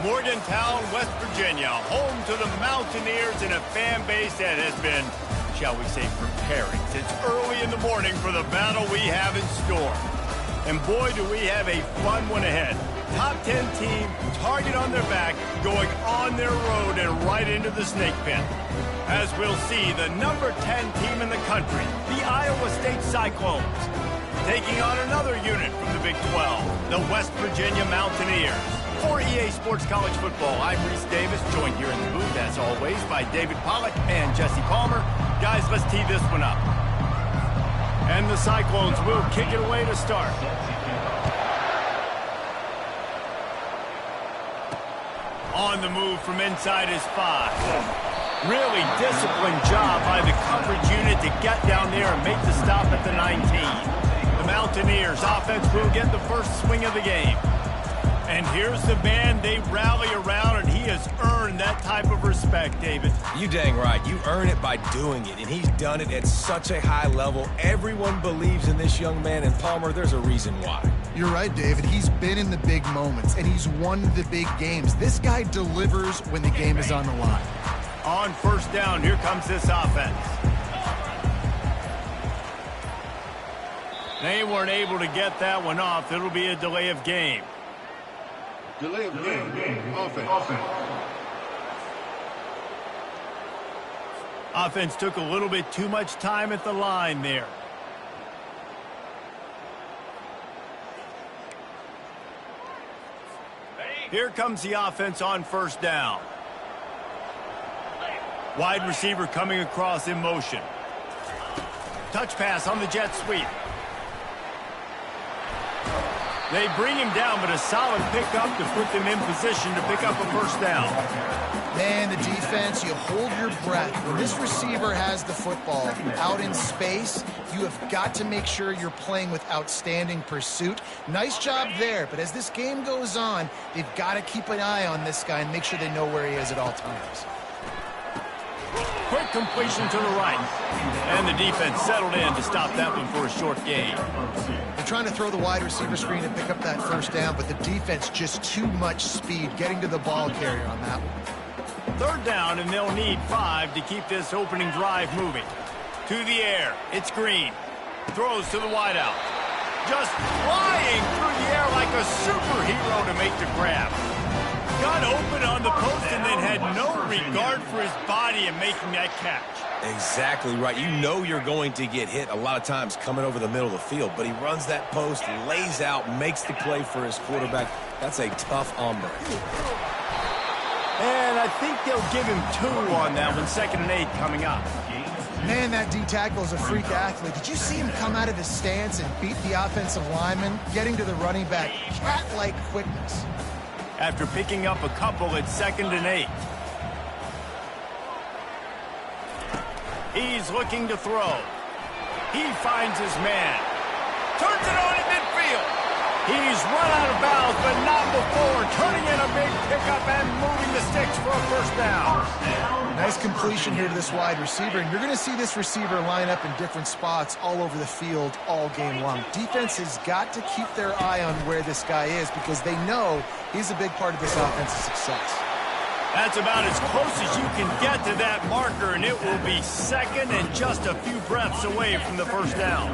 Morgantown, West Virginia, home to the Mountaineers and a fan base that has been, shall we say, preparing since early in the morning for the battle we have in store. And boy, do we have a fun one ahead. Top 10 team, target on their back, going on their road and right into the snake pit. As we'll see, the number 10 team in the country, the Iowa State Cyclones, taking on another unit from the Big 12, the West Virginia Mountaineers. For EA Sports College Football, I'm Reese Davis, joined here in the booth, as always, by David Pollack and Jesse Palmer. Guys, let's tee this one up. And the Cyclones will kick it away to start. On the move from inside his 5. Really disciplined job by the coverage unit to get down there and make the stop at the 19. The Mountaineers offense will get the first swing of the game. And here's the man they rally around, and he has earned that type of respect, David. You dang right. You earn it by doing it, and he's done it at such a high level. Everyone believes in this young man, and Palmer, there's a reason why. You're right, David. He's been in the big moments, and he's won the big games. This guy delivers when the game is on the line. On first down, here comes this offense. They weren't able to get that one off. It'll be a delay of game. Delay of game. Offense. Offense took a little bit too much time at the line there. Here comes the offense on first down. Wide receiver coming across in motion. Touch pass on the jet sweep. They bring him down, but a solid pickup to put them in position to pick up a first down. Man, the defense, you hold your breath. When this receiver has the football out in space, you have got to make sure you're playing with outstanding pursuit. Nice job there, but as this game goes on, they've got to keep an eye on this guy and make sure they know where he is at all times. Quick completion to the right. And the defense settled in to stop that one for a short gain. They're trying to throw the wide receiver screen and pick up that first down, but the defense just too much speed getting to the ball carrier on that one. Third down, and they'll need 5 to keep this opening drive moving. To the air, it's Green. Throws to the wideout. Just flying through the air like a superhero to make the grab. Got open on the post and then had no regard for his body in making that catch. Exactly right. You know you're going to get hit a lot of times coming over the middle of the field, but he runs that post, lays out, makes the play for his quarterback. That's a tough hombre. And I think they'll give him 2 on that one. 2nd and 8 coming up. Man, that D-tackle is a freak athlete. Did you see him come out of his stance and beat the offensive lineman, getting to the running back? Cat-like quickness. After picking up a couple at 2nd and 8. He's looking to throw. He finds his man. Turns it on in midfield. He's run out of bounds, but not before. Turning in a big pickup and moving the sticks for a first down. Nice completion here to this wide receiver, and you're going to see this receiver line up in different spots all over the field all game long. Defense has got to keep their eye on where this guy is because they know he's a big part of this offense's success. That's about as close as you can get to that marker, and it will be 2nd and just a few breaths away from the first down.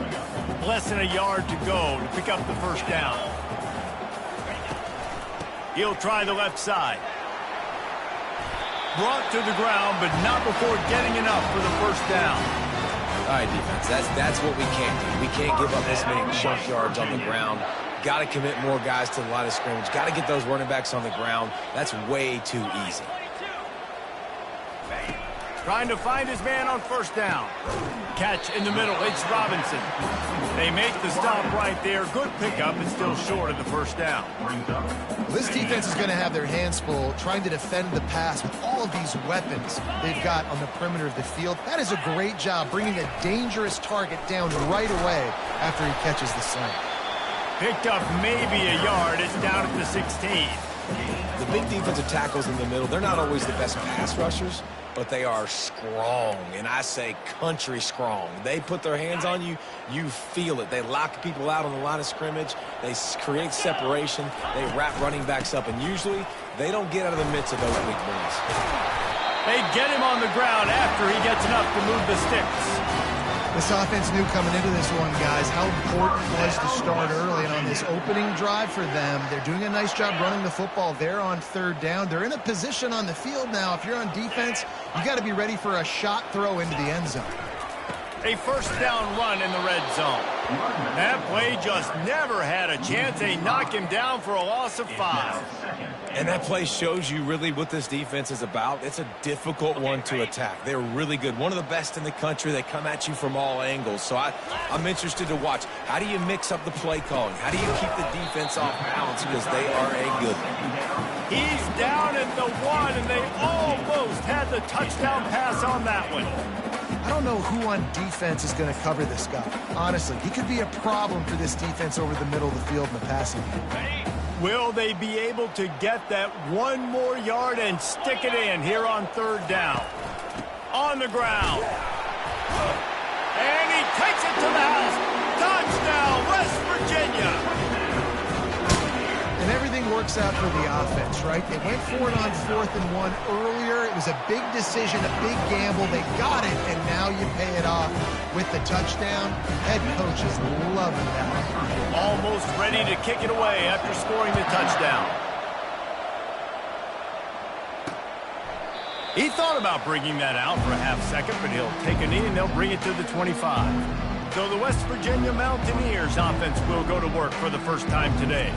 Less than a yard to go to pick up the first down. He'll try the left side. Brought to the ground, but not before getting enough for the first down. All right, defense, that's what we can't do. We can't give up this many chunk yards on the ground. Got to commit more guys to the line of scrimmage. Got to get those running backs on the ground. That's way too easy. Trying to find his man on first down. Catch in the middle. It's Robinson. They make the stop right there. Good pickup, and still short of the first down. This defense is going to have their hands full trying to defend the pass with all of these weapons they've got on the perimeter of the field. That is a great job bringing a dangerous target down right away after he catches the slant. Picked up maybe a yard. It's down at the 16. The big defensive tackles in the middle, they're not always the best pass rushers, but they are strong, and I say country strong. They put their hands on you, you feel it. They lock people out on the line of scrimmage. They create separation. They wrap running backs up, and usually they don't get out of the midst of those big boys. They get him on the ground after he gets enough to move the sticks. This offense knew coming into this one, guys, how important it was to start early. And on this opening drive for them, they're doing a nice job running the football. They're on third down. They're in a position on the field now. If you're on defense, you got to be ready for a shot throw into the end zone. A first down run in the red zone. That play just never had a chance. They knock him down for a loss of 5. And that play shows you really what this defense is about. It's a difficult one to attack. They're really good. One of the best in the country. They come at you from all angles. So I'm interested to watch. How do you mix up the play calling? How do you keep the defense off balance? Because they are a good one. He's down at the 1, and they almost had the touchdown pass on that one. I don't know who on defense is going to cover this guy. Honestly, he could be a problem for this defense over the middle of the field in the passing game. Will they be able to get that 1 more yard and stick it in here on third down? On the ground. And he takes it to the house. Touchdown, West Virginia. And everything works out for the offense, right? They went for it on 4th and 1 earlier. It was a big decision, a big gamble. They got it, and now you pay it off with the touchdown. Head coach is loving that. Almost ready to kick it away after scoring the touchdown. He thought about bringing that out for a half second, but he'll take a knee and they'll bring it to the 25. So the West Virginia Mountaineers offense will go to work for the first time today.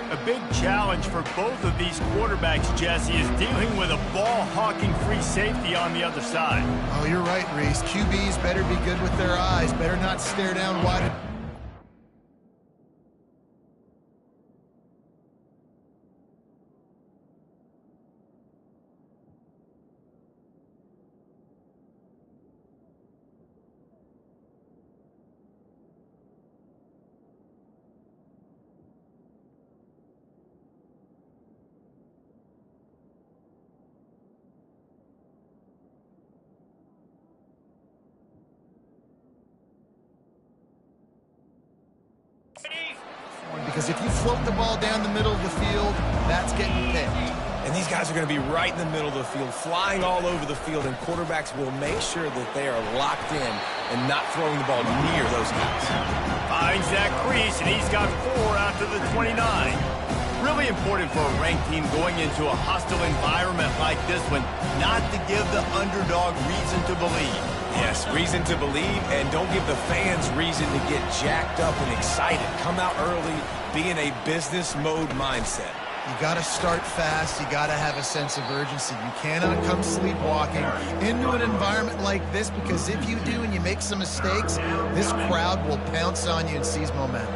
A big challenge for both of these quarterbacks, Jesse, is dealing with a ball-hawking free safety on the other side. Oh, you're right, Reese. QBs better be good with their eyes. Better not stare down wide. Because if you float the ball down the middle of the field, that's getting picked. And these guys are going to be right in the middle of the field, flying all over the field, and quarterbacks will make sure that they are locked in and not throwing the ball near those guys. Finds that crease, and he's got 4 out to the 29. Really important for a ranked team going into a hostile environment like this one, not to give the underdog reason to believe. Yes, reason to believe, and don't give the fans reason to get jacked up and excited. Come out early, be in a business mode mindset. You got to start fast. You got to have a sense of urgency. You cannot come sleepwalking into an environment like this, because if you do and you make some mistakes, this crowd will pounce on you and seize momentum.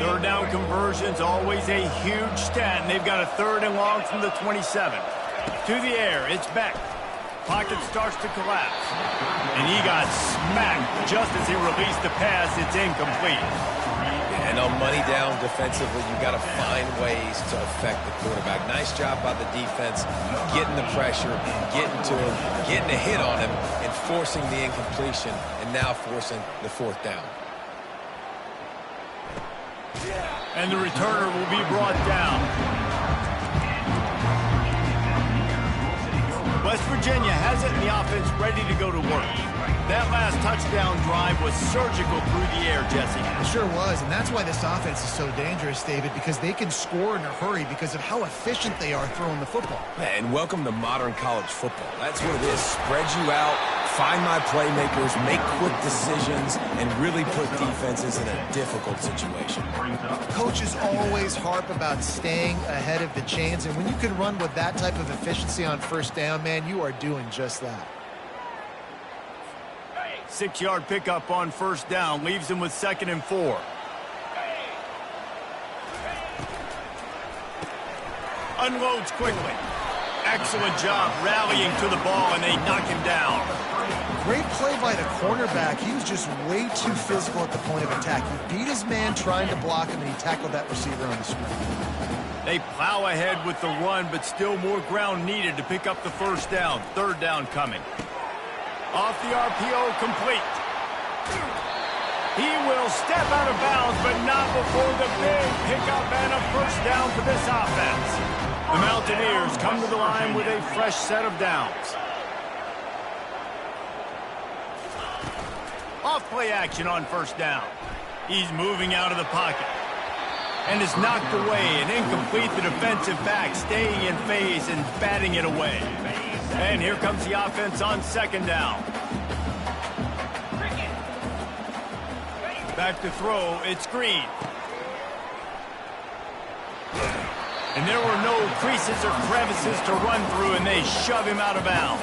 Third down conversion's always a huge stat, and they've got a 3rd and long from the 27. To the air, it's Beck. Pocket starts to collapse. And he got smacked just as he released the pass. It's incomplete. And on money down defensively, you got to find ways to affect the quarterback. Nice job by the defense, getting the pressure, getting to him, getting a hit on him, and forcing the incompletion, and now forcing the 4th down. And the returner will be brought down. West Virginia has it, and the offense ready to go to work. That last touchdown drive was surgical through the air, Jesse. It sure was, and that's why this offense is so dangerous, David, because they can score in a hurry because of how efficient they are throwing the football. And welcome to modern college football. That's what it is. Spread you out, find my playmakers, make quick decisions, and really put defenses in a difficult situation. Coaches always harp about staying ahead of the chains, and when you can run with that type of efficiency on first down, man, you are doing just that. 6-yard pickup on first down leaves him with 2nd and 4. Unloads quickly. Excellent job rallying to the ball, and they knock him down. Great play by the cornerback, he was just way too physical at the point of attack. He beat his man trying to block him, and he tackled that receiver on the screen. They plow ahead with the run, but still more ground needed to pick up the first down. Third down coming. Off the RPO, complete. He will step out of bounds, but not before the big pickup and a first down for this offense. The Mountaineers come to the line with a fresh set of downs. Off play action on first down. He's moving out of the pocket. And is knocked away and incomplete. The defensive back staying in phase and batting it away. And here comes the offense on second down. Back to throw, it's Green. And there were no creases or crevices to run through, and they shove him out of bounds.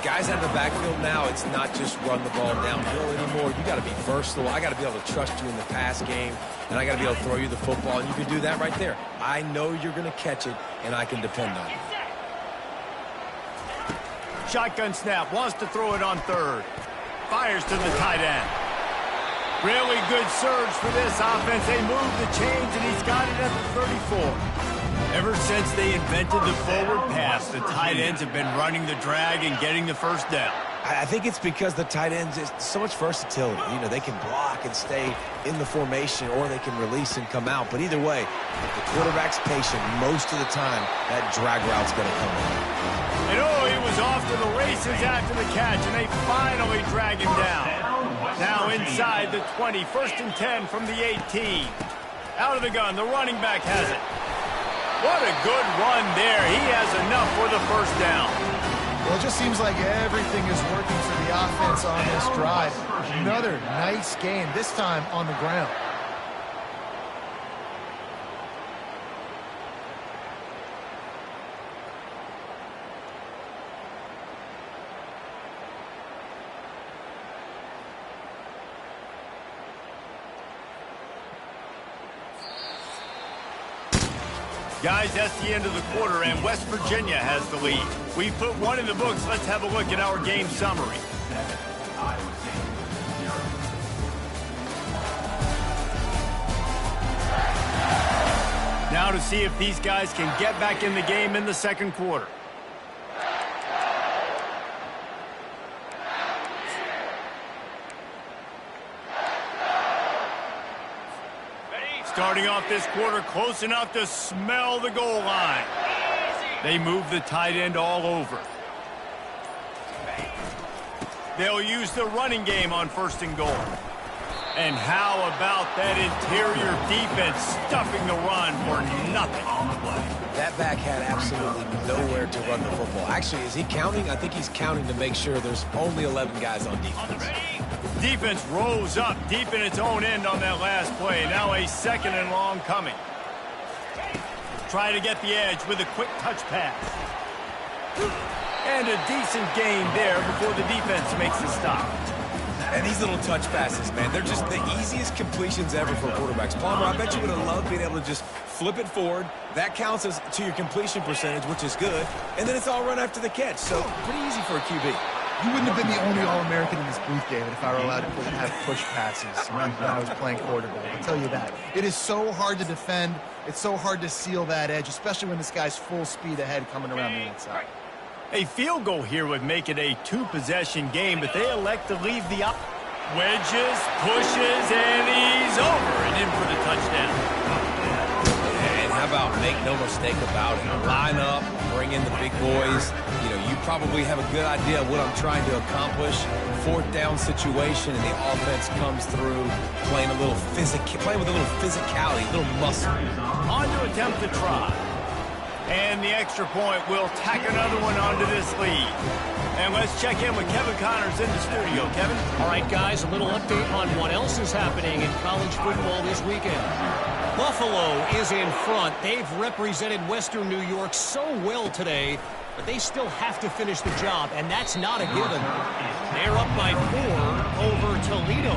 Guys out of the backfield now, it's not just run the ball downhill anymore. You got to be versatile. I got to be able to trust you in the pass game, and I got to be able to throw you the football, and you can do that right there. I know you're going to catch it, and I can depend on you. Shotgun snap, wants to throw it on third. Fires to the tight end. Really good surge for this offense. They move the chains, and he's got it at the 34. Ever since they invented the forward pass, the tight ends have been running the drag and getting the first down. I think it's because the tight ends is so much versatility. You know, they can block and stay in the formation, or they can release and come out. But either way, if the quarterback's patient, most of the time, that drag route's going to come in. And he was off to the races after the catch, and they finally drag him down. Now inside the 20, 1st and 10 from the 18. Out of the gun, the running back has it. What a good run there. He has enough for the first down. Well, it just seems like everything is working for the offense on this drive. Another nice game, this time on the ground. Guys, that's the end of the quarter, and West Virginia has the lead. We put one in the books. Let's have a look at our game summary. Now to see if these guys can get back in the game in the second quarter. Starting off this quarter close enough to smell the goal line. They move the tight end all over. They'll use the running game on 1st and goal. And how about that interior defense stuffing the run for nothing on the play? That back had absolutely nowhere to run the football. Actually, is he counting? I think he's counting to make sure there's only 11 guys on defense. Defense rose up deep in its own end on that last play. Now a 2nd and long coming. Try to get the edge with a quick touch pass. And a decent gain there before the defense makes the stop. And these little touch passes, man, they're just the easiest completions ever for quarterbacks. Palmer, I bet you would have loved being able to just flip it forward. That counts as to your completion percentage, which is good. And then it's all run after the catch. So pretty easy for a QB. You wouldn't have been the only All-American in this booth, David, if I were allowed to have push passes when I was playing quarterback. I'll tell you that. It is so hard to defend. It's so hard to seal that edge, especially when this guy's full speed ahead coming around the inside. A field goal here would make it a 2-possession game, but they elect to leave the wedges, pushes, and he's over and in for the touchdown. And how about make no mistake about it? Line up, bring in the big boys. You know, you probably have a good idea of what I'm trying to accomplish. 4th down situation, and the offense comes through playing with a little physicality, a little muscle. On to attempt to try. And the extra point will tack another one onto this lead. And let's check in with Kevin Connors in the studio. Kevin? All right, guys, a little update on what else is happening in college football this weekend. Buffalo is in front. They've represented Western New York so well today, but they still have to finish the job, and that's not a given. They're up by 4 over Toledo.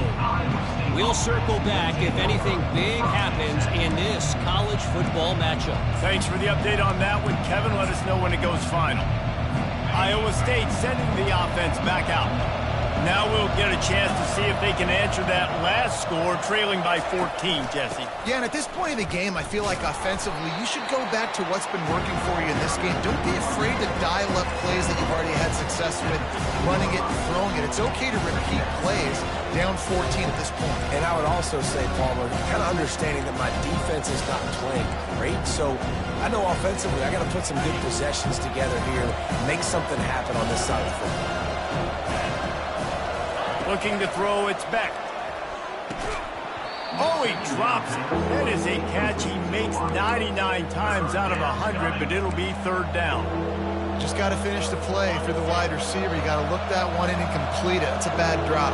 We'll circle back if anything big happens in this college football matchup. Thanks for the update on that one, Kevin. Let us know when it goes final. Iowa State sending the offense back out. Now we'll get a chance to see if they can answer that last score, trailing by 14, Jesse. Yeah, and at this point of the game, I feel like offensively, you should go back to what's been working for you in this game. Don't be afraid to dial up plays that you've already had success with, running it and throwing it. It's okay to repeat plays down 14 at this point. And I would also say, Palmer, kind of understanding that my defense is not playing great, so I know offensively I got to put some good possessions together here, make something happen on this side of the football. Looking to throw, it's Beck. Oh, he drops it. That is a catch he makes 99 times out of 100, but it'll be third down. Just got to finish the play for the wide receiver. You got to look that one in and complete it. It's a bad drop.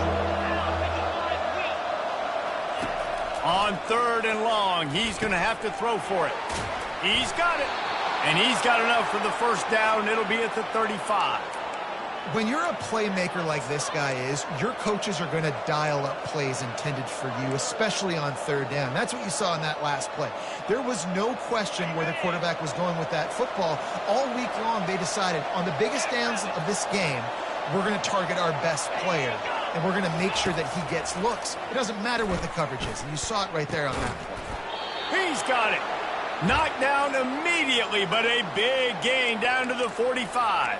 On 3rd and long, he's going to have to throw for it. He's got it. And he's got enough for the first down. It'll be at the 35. When you're a playmaker like this guy is, your coaches are going to dial up plays intended for you, especially on 3rd down. That's what you saw in that last play. There was no question where the quarterback was going with that football. All week long, they decided on the biggest downs of this game, we're going to target our best player, and we're going to make sure that he gets looks. It doesn't matter what the coverage is, and you saw it right there on that play. He's got it. Knocked down immediately, but a big gain down to the 45.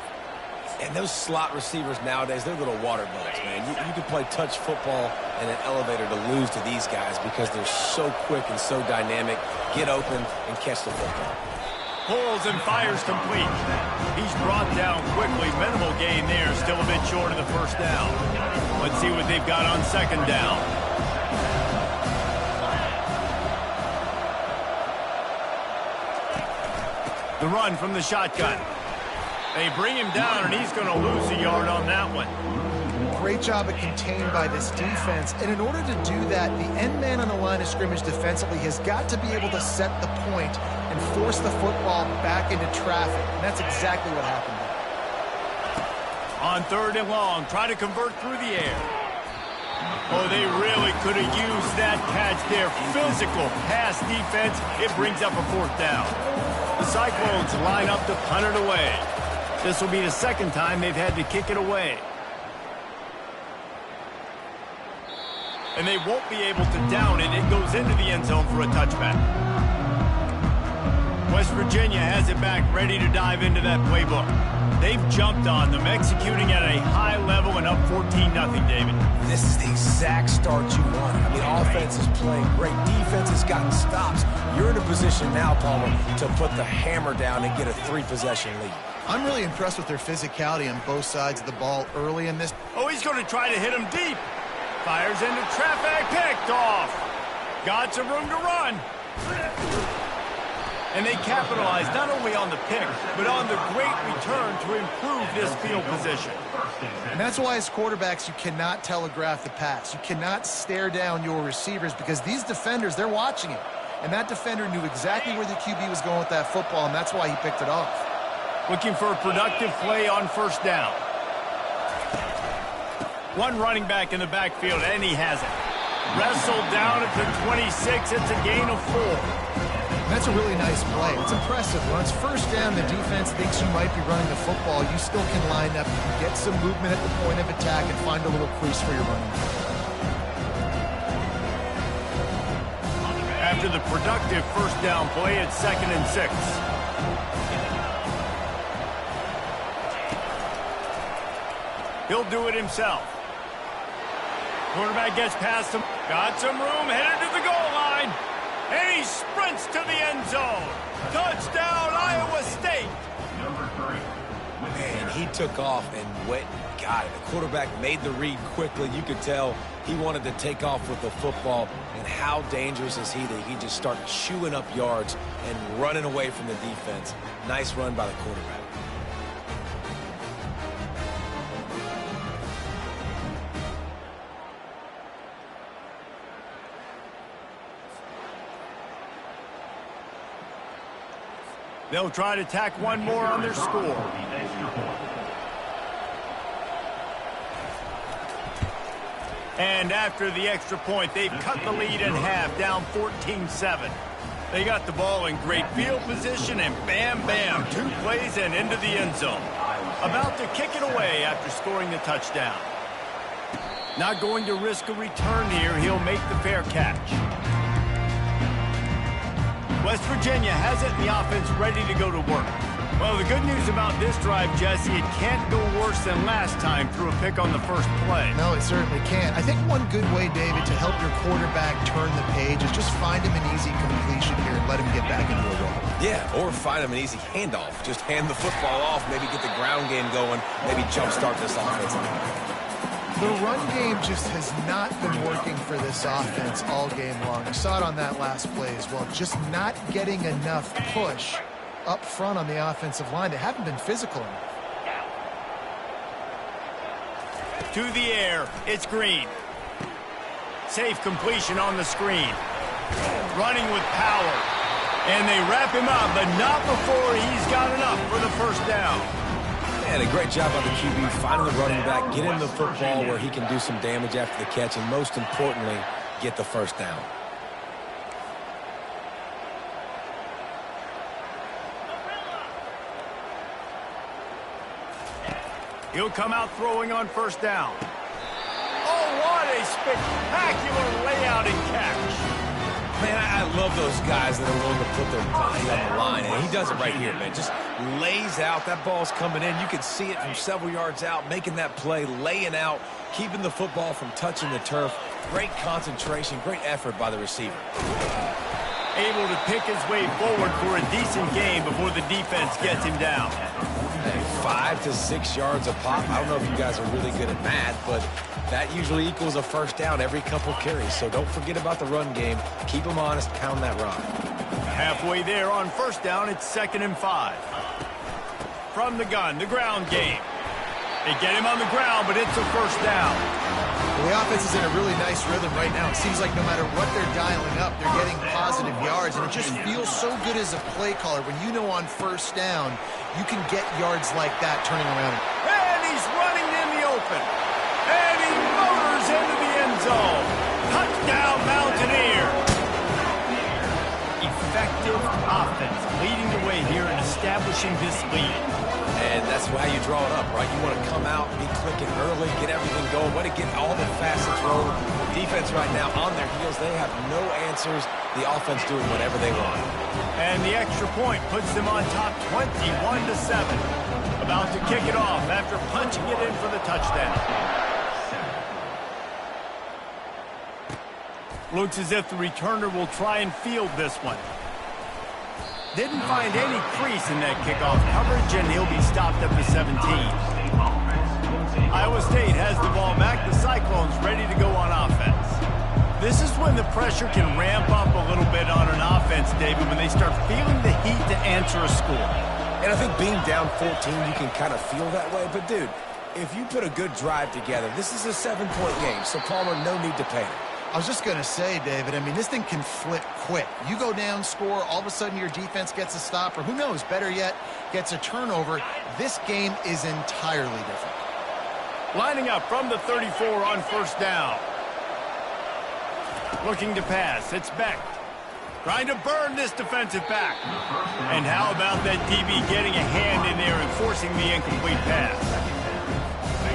And those slot receivers nowadays, they're little water bugs, man. You can play touch football in an elevator to lose to these guys because they're so quick and so dynamic. Get open and catch the football. Pulls and fires complete. He's brought down quickly. Minimal gain there. Still a bit short of the first down. Let's see what they've got on 2nd down. The run from the shotgun. They bring him down, and he's going to lose a yard on that one. Great job of contained by this defense. And in order to do that, the end man on the line of scrimmage defensively has got to be able to set the point and force the football back into traffic. And that's exactly what happened there. On 3rd and long, try to convert through the air. Oh, they really could have used that catch there. Physical pass defense. It brings up a 4th down. The Cyclones line up to punt it away. This will be the 2nd time they've had to kick it away. And they won't be able to down it. It goes into the end zone for a touchback. West Virginia has it back, ready to dive into that playbook. They've jumped on them, executing at a high level and up 14-0, David. This is the exact start you want. I mean, offense is playing great. Defense has gotten stops. You're in a position now, Palmer, to put the hammer down and get a 3-possession lead. I'm really impressed with their physicality on both sides of the ball early in this. Oh, he's going to try to hit him deep. Fires into traffic, picked off. Got some room to run. And they capitalize not only on the pick, but on the great return to improve this field position. And that's why as quarterbacks, you cannot telegraph the pass. You cannot stare down your receivers because these defenders, they're watching it. And that defender knew exactly where the QB was going with that football, and that's why he picked it off. Looking for a productive play on 1st down. One running back in the backfield, and he has it. Wrestled down at the 26. It's a gain of 4. That's a really nice play. It's impressive. When it's 1st down, the defense thinks you might be running the football. You still can line up, get some movement at the point of attack, and find a little crease for your running back. After the productive 1st down play, it's 2nd and 6. He'll do it himself. Quarterback gets past him. Got some room, headed to the goal line. And he sprints to the end zone. Touchdown, Iowa State. Man, he took off and went and got it. The quarterback made the read quickly. You could tell he wanted to take off with the football. And how dangerous is he that he just started chewing up yards and running away from the defense. Nice run by the quarterback. They'll try to tack one more on their score. And after the extra point, they've cut the lead in half, down 14-7. They got the ball in great field position, and bam, bam, 2 plays and into the end zone. About to kick it away after scoring the touchdown. Not going to risk a return here. He'll make the fair catch. West Virginia has it in the offense ready to go to work. Well, the good news about this drive, Jesse, it can't go worse than last time through a pick on the first play. No, it certainly can't. I think one good way, David, to help your quarterback turn the page is just find him an easy completion here and let him get back into a roll. Yeah, or find him an easy handoff. Just hand the football off, maybe get the ground game going, maybe jumpstart this offense. The run game just has not been working for this offense all game long. You saw it on that last play as well. Just not getting enough push up front on the offensive line. They haven't been physical enough. To the air, it's Green. Safe completion on the screen. Running with power. And they wrap him up, but not before he's got enough for the first down. And a great job by the QB finding the running back, get him the football where he can do some damage after the catch, and most importantly, get the first down. He'll come out throwing on first down. Oh, what a spectacular layout and catch. Man, I love those guys that are willing to put their body on the line, and he does it right here, man. Just lays out. That ball's coming in. You can see it from several yards out, making that play, laying out, keeping the football from touching the turf. Great concentration, great effort by the receiver. Able to pick his way forward for a decent game before the defense gets him down. Hey, 5 to 6 yards a pop. I don't know if you guys are really good at math, but that usually equals a first down every couple carries. So don't forget about the run game. Keep them honest. Pound that rock. Halfway there on first down, it's 2nd and 5. From the gun, the ground game. They get him on the ground, but it's a first down. Well, the offense is in a really nice rhythm right now. It seems like no matter what they're dialing up, they're getting positive yards, and it just feels so good as a play caller when you know on first down you can get yards like that turning around. And he's running in the open. And he motors into the end zone. Touchdown, Mountaineer. Effective offense leading the way here and establishing this lead. And that's how you draw it up, right? You want to come out, be clicking early, get everything going, want to get all the facets rolling. The defense right now on their heels, they have no answers. The offense doing whatever they want. And the extra point puts them on top 21-7. About to kick it off after punching it in for the touchdown. Looks as if the returner will try and field this one. Didn't find any crease in that kickoff coverage, and he'll be stopped at the 17. Iowa State has the ball back. The Cyclones ready to go on offense. This is when the pressure can ramp up a little bit on an offense, David, when they start feeling the heat to answer a score. And I think being down 14, you can kind of feel that way. But, dude, if you put a good drive together, this is a 7-point game, so Palmer, no need to panic. I was just going to say, David, I mean, this thing can flip quick. You go down, score, all of a sudden your defense gets a stop, or who knows, better yet, gets a turnover. This game is entirely different. Lining up from the 34 on first down. Looking to pass. It's Beck. Trying to burn this defensive back. And how about that DB getting a hand in there and forcing the incomplete pass?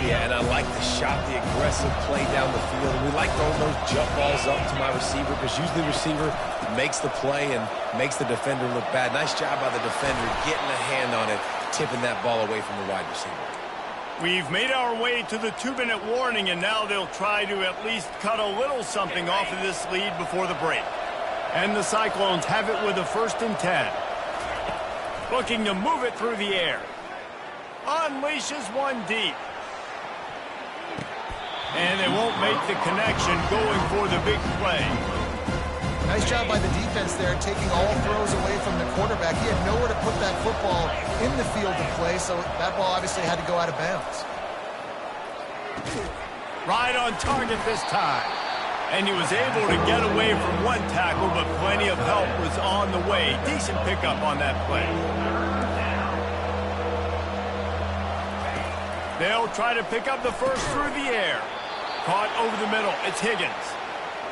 Yeah, and I like the shot, the aggressive play down the field. And we like throwing those jump balls up to my receiver because usually the receiver makes the play and makes the defender look bad. Nice job by the defender getting a hand on it, tipping that ball away from the wide receiver. We've made our way to the 2-minute warning, and now they'll try to at least cut a little something off of this lead before the break. And the Cyclones have it with a 1st and 10. Looking to move it through the air. Unleashes one deep. And they won't make the connection going for the big play. Nice job by the defense there, taking all throws away from the quarterback. He had nowhere to put that football in the field to play, so that ball obviously had to go out of bounds. Right on target this time. And he was able to get away from one tackle, but plenty of help was on the way. Decent pickup on that play. They'll try to pick up the first through the air. Caught over the middle. It's Higgins.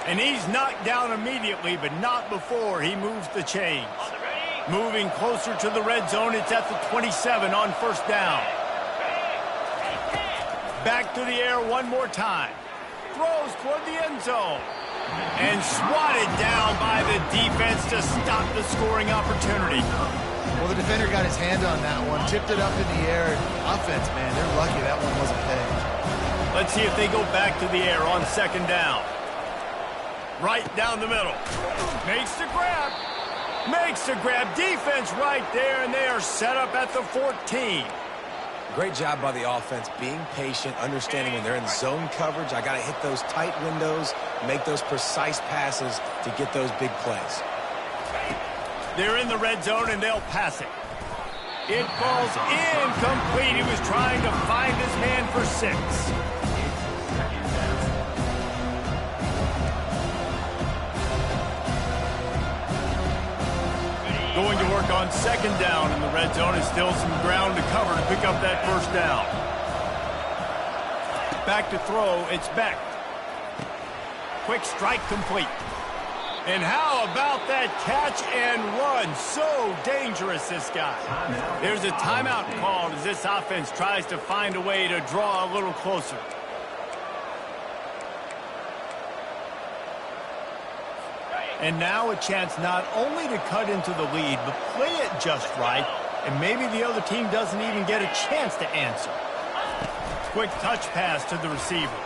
And he's knocked down immediately, but not before he moves the chains. Moving closer to the red zone. It's at the 27 on first down. Back to the air one more time. throws toward the end zone. And swatted down by the defense to stop the scoring opportunity. Well, the defender got his hand on that one, tipped it up in the air. Offense, man, they're lucky that one wasn't pegged. Let's see if they go back to the air on second down. Right down the middle. Makes the grab. Makes the grab. Defense right there, and they are set up at the 14. Great job by the offense, being patient, understanding when they're in zone coverage, I got to hit those tight windows, make those precise passes to get those big plays. They're in the red zone, and they'll pass it. It falls incomplete. He was trying to find his man for 6. Going to work on second down in the red zone, and still some ground to cover to pick up that first down. Back to throw, it's Beck. Quick strike complete. And how about that catch and run? So dangerous, this guy. There's a timeout called as this offense tries to find a way to draw a little closer. And now a chance not only to cut into the lead, but play it just right, and maybe the other team doesn't even get a chance to answer. Quick touch pass to the receiver.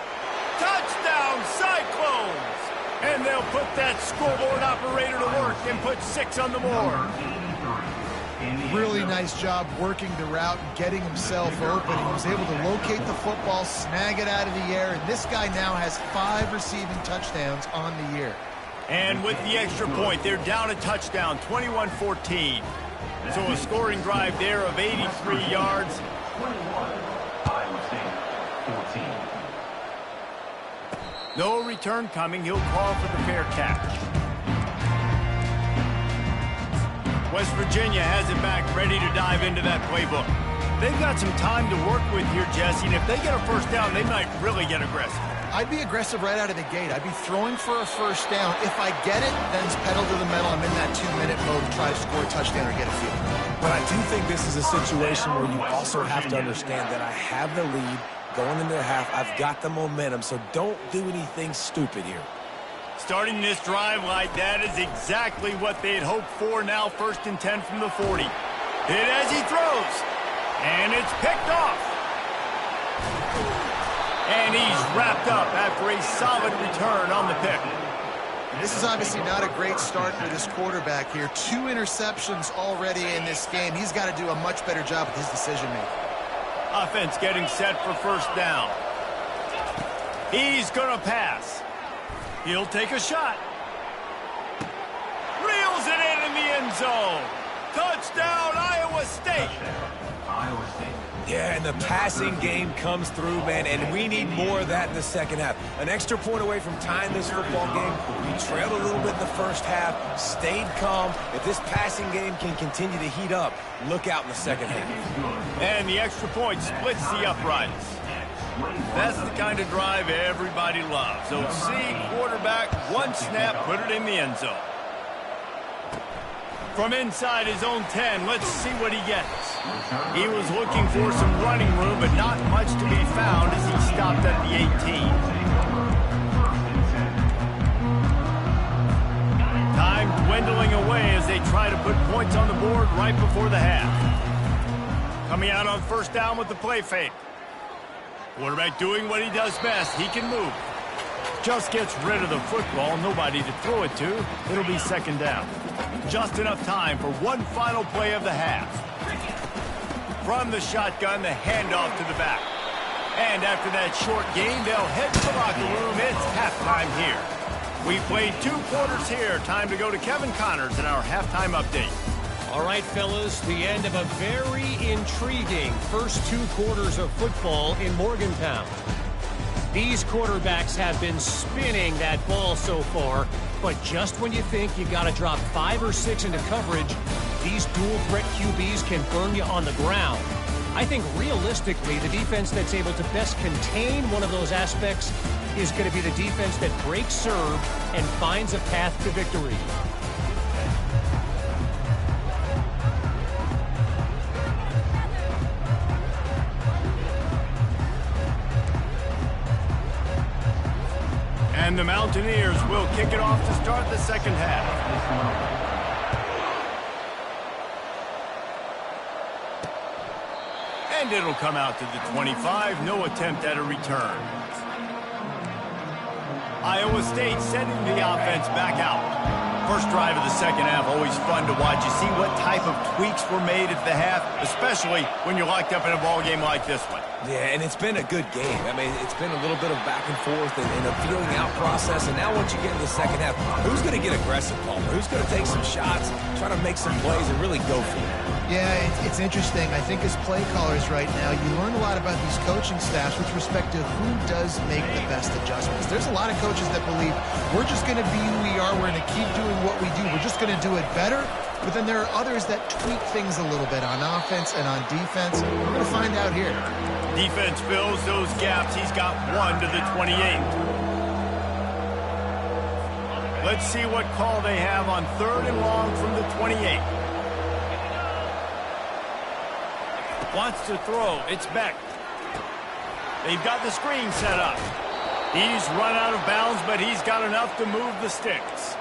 Touchdown, Cyclones! And they'll put that scoreboard operator to work and put 6 on the board. Really nice job working the route and getting himself open. He was able to locate the football, snag it out of the air, and this guy now has 5 receiving touchdowns on the year. And with the extra point, they're down a touchdown, 21-14. So a scoring drive there of 83 yards. No return coming. He'll call for the fair catch. West Virginia has it back, ready to dive into that playbook. They've got some time to work with here, Jesse, and if they get a first down, they might really get aggressive. I'd be aggressive right out of the gate. I'd be throwing for a first down. If I get it, then it's pedal to the metal. I'm in that 2-minute mode to try to score a touchdown or get a field goal. But I do think this is a situation where you also have to understand that I have the lead going into the half. I've got the momentum, so don't do anything stupid here. Starting this drive like that is exactly what they had hoped for. Now 1st and 10 from the 40. Hit as he throws. And it's picked off. And he's wrapped up after a solid return on the pick. This is obviously not a great start for this quarterback here. 2 interceptions already in this game. He's got to do a much better job with his decision-making. Offense getting set for first down. He's going to pass. He'll take a shot. Reels it in the end zone. Touchdown, Iowa State. Yeah, and the passing game comes through, man, and we need more of that in the second half. An extra point away from tying this football game. We trailed a little bit in the first half, stayed calm. If this passing game can continue to heat up, look out in the second half. And the extra point splits the uprights. That's the kind of drive everybody loves. So see, quarterback, 1 snap, put it in the end zone. From inside his own 10, let's see what he gets. He was looking for some running room, but not much to be found as he stopped at the 18. Time dwindling away as they try to put points on the board right before the half. Coming out on first down with the play fake. Quarterback doing what he does best. He can move. Just gets rid of the football. Nobody to throw it to. It'll be second down. Just enough time for one final play of the half. From the shotgun, the handoff to the back. And after that short game, they'll head to the locker room. It's halftime here. We played 2 quarters here. Time to go to Kevin Connors in our halftime update. All right, fellas, the end of a very intriguing first 2 quarters of football in Morgantown. These quarterbacks have been spinning that ball so far, but just when you think you got to drop 5 or 6 into coverage, these dual threat QBs can burn you on the ground. I think realistically, the defense that's able to best contain one of those aspects is going to be the defense that breaks serve and finds a path to victory. And the Mountaineers will kick it off to start the second half. And it'll come out to the 25. No attempt at a return. Iowa State sending the offense back out. First drive of the second half, always fun to watch. You see what type of tweaks were made at the half, especially when you're locked up in a ball game like this one. Yeah, and it's been a good game. I mean, it's been a little bit of back and forth and a feeling out process. And now once you get into the second half, who's going to get aggressive, Palmer? Who's going to take some shots, try to make some plays, and really go for it? Yeah, it's interesting. I think as play callers right now, you learn a lot about these coaching staffs with respect to who does make the best adjustments. There's a lot of coaches that believe we're just going to be who we are. We're going to keep doing what we do. We're just going to do it better. But then there are others that tweak things a little bit on offense and on defense. We're going to find out here. Defense fills those gaps. He's got 1 to the 28. Let's see what call they have on 3rd and long from the 28. Wants to throw. It's Beck. They've got the screen set up. He's run out of bounds, but he's got enough to move the sticks.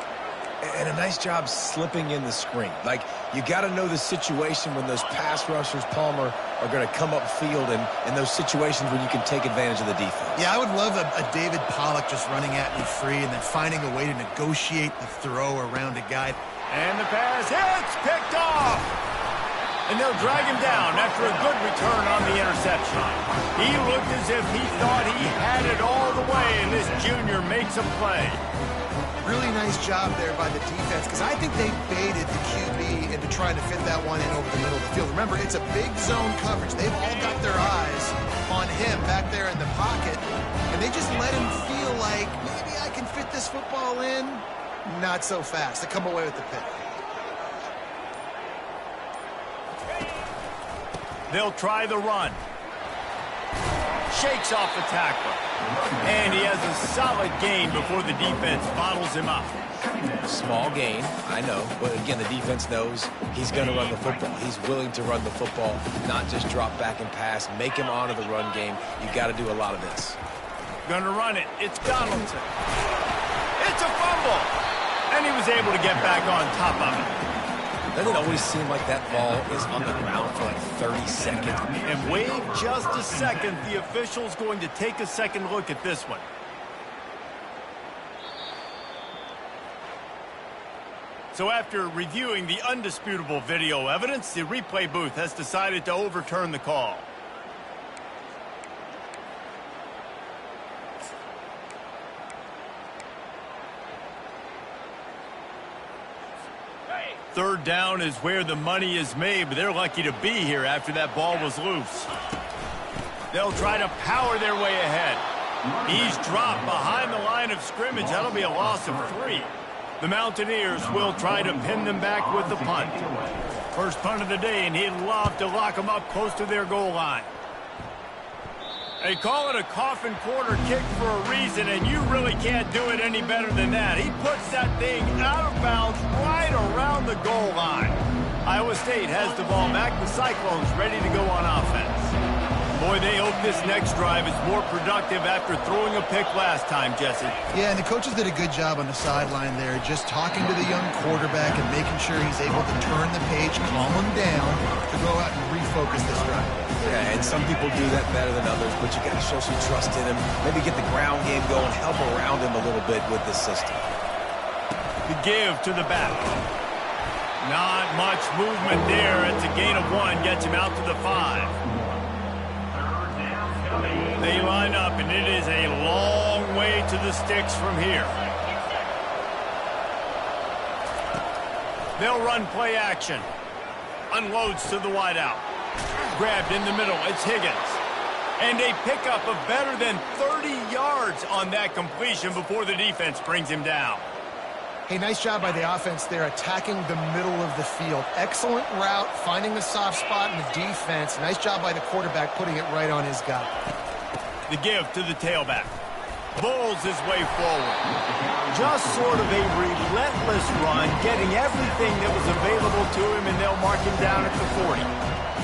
And a nice job slipping in the screen. Like, you got to know the situation when those pass rushers, Palmer, are going to come upfield and those situations when you can take advantage of the defense. Yeah, I would love a David Pollock just running at me free and then finding a way to negotiate the throw around a guy. And the pass hits, picked off. And they'll drag him down after a good return on the interception. He looked as if he thought he had it all the way, and this junior makes a play. Really nice job there by the defense, because I think they baited the QB into trying to fit that one in over the middle of the field. Remember, it's a big zone coverage. They've all got their eyes on him back there in the pocket, and they just let him feel like, maybe I can fit this football in. Not so fast. They come away with the pick. They'll try the run. Shakes off the tackler. And he has a solid gain before the defense bottles him up. Small gain, I know. But again, the defense knows he's going to run the football. He's willing to run the football, not just drop back and pass. Make him honor the run game. You got to do a lot of this. Gonna run it. It's Donaldson. It's a fumble. And he was able to get back on top of it. Doesn't it always seem like that ball is on the ground for like 30 seconds? And wait just a second. The official's going to take a second look at this one. So after reviewing the undisputable video evidence, the replay booth has decided to overturn the call. Third down is where the money is made, but they're lucky to be here after that ball was loose. They'll try to power their way ahead. He's dropped behind the line of scrimmage. That'll be a loss of 3. The Mountaineers will try to pin them back with the punt. First punt of the day, and he'd love to lock them up close to their goal line. They call it a coffin corner kick for a reason, and you really can't do it any better than that. He puts that thing out of bounds right around the goal line. Iowa State has the ball back. The Cyclones ready to go on offense. Boy, they hope this next drive is more productive after throwing a pick last time, Jesse. Yeah, and the coaches did a good job on the sideline there, just talking to the young quarterback and making sure he's able to turn the page, calm him down, to go out and refocus this drive. Yeah, and some people do that better than others, but you got to show some trust in him. Maybe get the ground game going, help around him a little bit with this system. The give to the back. Not much movement there. It's a gain of 1, gets him out to the 5. They line up, and it is a long way to the sticks from here. They'll run play action. Unloads to the wideout. Grabbed in the middle. It's Higgins. And a pickup of better than 30 yards on that completion before the defense brings him down. Hey, nice job by the offense there, attacking the middle of the field. Excellent route, finding the soft spot in the defense. Nice job by the quarterback, putting it right on his guy. The give to the tailback. Bowls his way forward. Just sort of a relentless run, getting everything that was available to him, and they'll mark him down at the 40.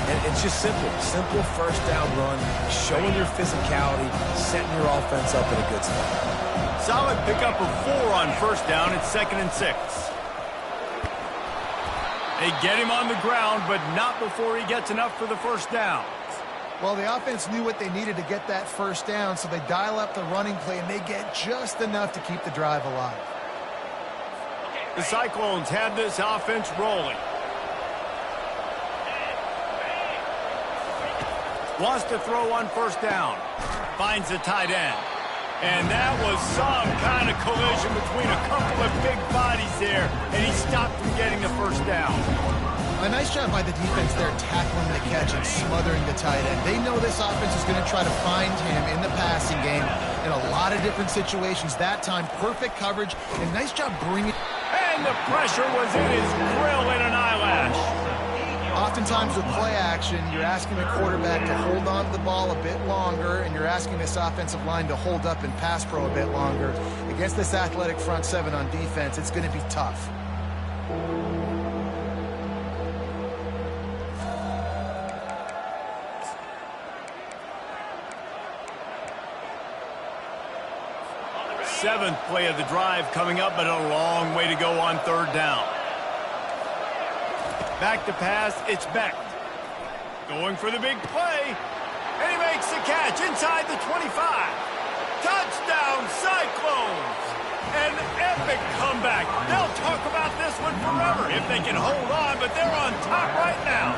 And it's just simple. Simple first down run, showing your physicality, setting your offense up in a good spot. Solid pickup of 4 on first down. It's 2nd and 6. They get him on the ground, but not before he gets enough for the first down. Well, the offense knew what they needed to get that first down, so they dial up the running play, and they get just enough to keep the drive alive. The Cyclones have this offense rolling. Wants to throw on first down. Finds the tight end. And that was some kind of collision between a couple of big bodies there, and he stopped from getting the first down. A nice job by the defense there, tackling the catch and smothering the tight end. They know this offense is going to try to find him in the passing game in a lot of different situations. That time, perfect coverage, and nice job bringing... And the pressure was in his grill in an eyelash. Oftentimes with play action, you're asking the quarterback to hold on to the ball a bit longer, and you're asking this offensive line to hold up and pass pro a bit longer. Against this athletic front seven on defense, it's going to be tough. Seventh play of the drive coming up, but a long way to go on third down. Back to pass, it's Beck. Going for the big play, and he makes the catch inside the 25. Touchdown, Cyclones! An epic comeback. They'll talk about this one forever if they can hold on, but they're on top right now.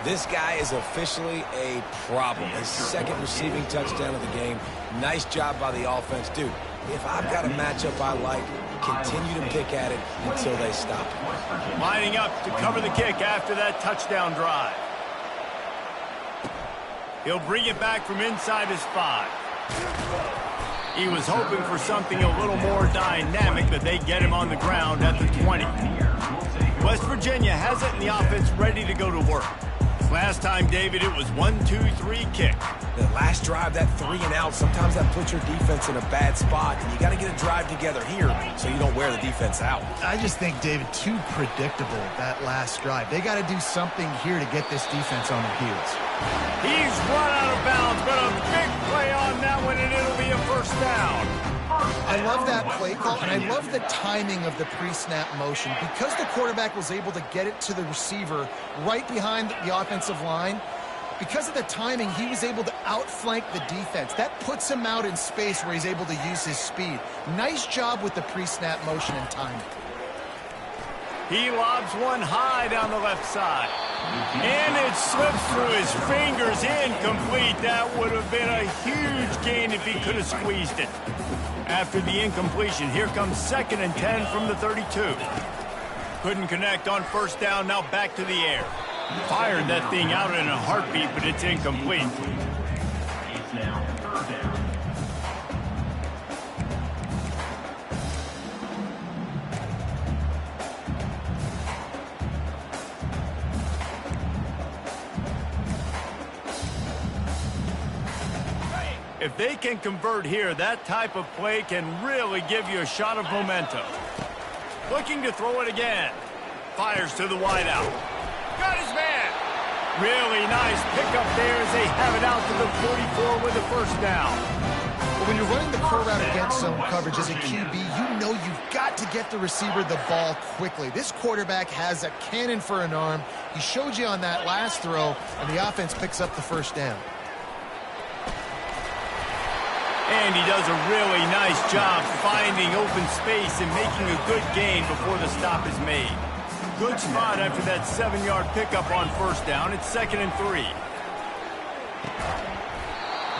This guy is officially a problem. His 2nd receiving touchdown of the game. Nice job by the offense. Dude, if I've got a matchup I like, continue to pick at it until they stop it. Lining up to cover the kick after that touchdown drive. He'll bring it back from inside his 5. He was hoping for something a little more dynamic, but they get him on the ground at the 20. West Virginia has it in the offense ready to go to work. Last time, David, it was 1-2-3 kick. The last drive, that 3 and out, sometimes that puts your defense in a bad spot, and you got to get a drive together here so you don't wear the defense out. I just think, David, too predictable, that last drive. They got to do something here to get this defense on their heels. He's run out of bounds, but a big play on that one, and it'll be a first down. I love that play call, and I love the timing of the pre-snap motion. Because the quarterback was able to get it to the receiver right behind the offensive line, because of the timing, he was able to outflank the defense. That puts him out in space where he's able to use his speed. Nice job with the pre-snap motion and timing. He lobs one high down the left side. And it slips through his fingers, incomplete. That would have been a huge gain if he could have squeezed it. After the incompletion, here comes 2nd and 10 from the 32. Couldn't connect on first down, now back to the air. Fired that thing out in a heartbeat, but it's incomplete. It's now 3rd down. If they can convert here, that type of play can really give you a shot of momentum. Looking to throw it again. Fires to the wideout. Got his man. Really nice pickup there as they have it out to the 44 with the first down. But when you're running the curl route against zone coverage as a QB, you know you've got to get the receiver the ball quickly. This quarterback has a cannon for an arm. He showed you on that last throw, and the offense picks up the first down. And he does a really nice job finding open space and making a good gain before the stop is made. Good spot after that 7-yard pickup on first down. It's 2nd and 3.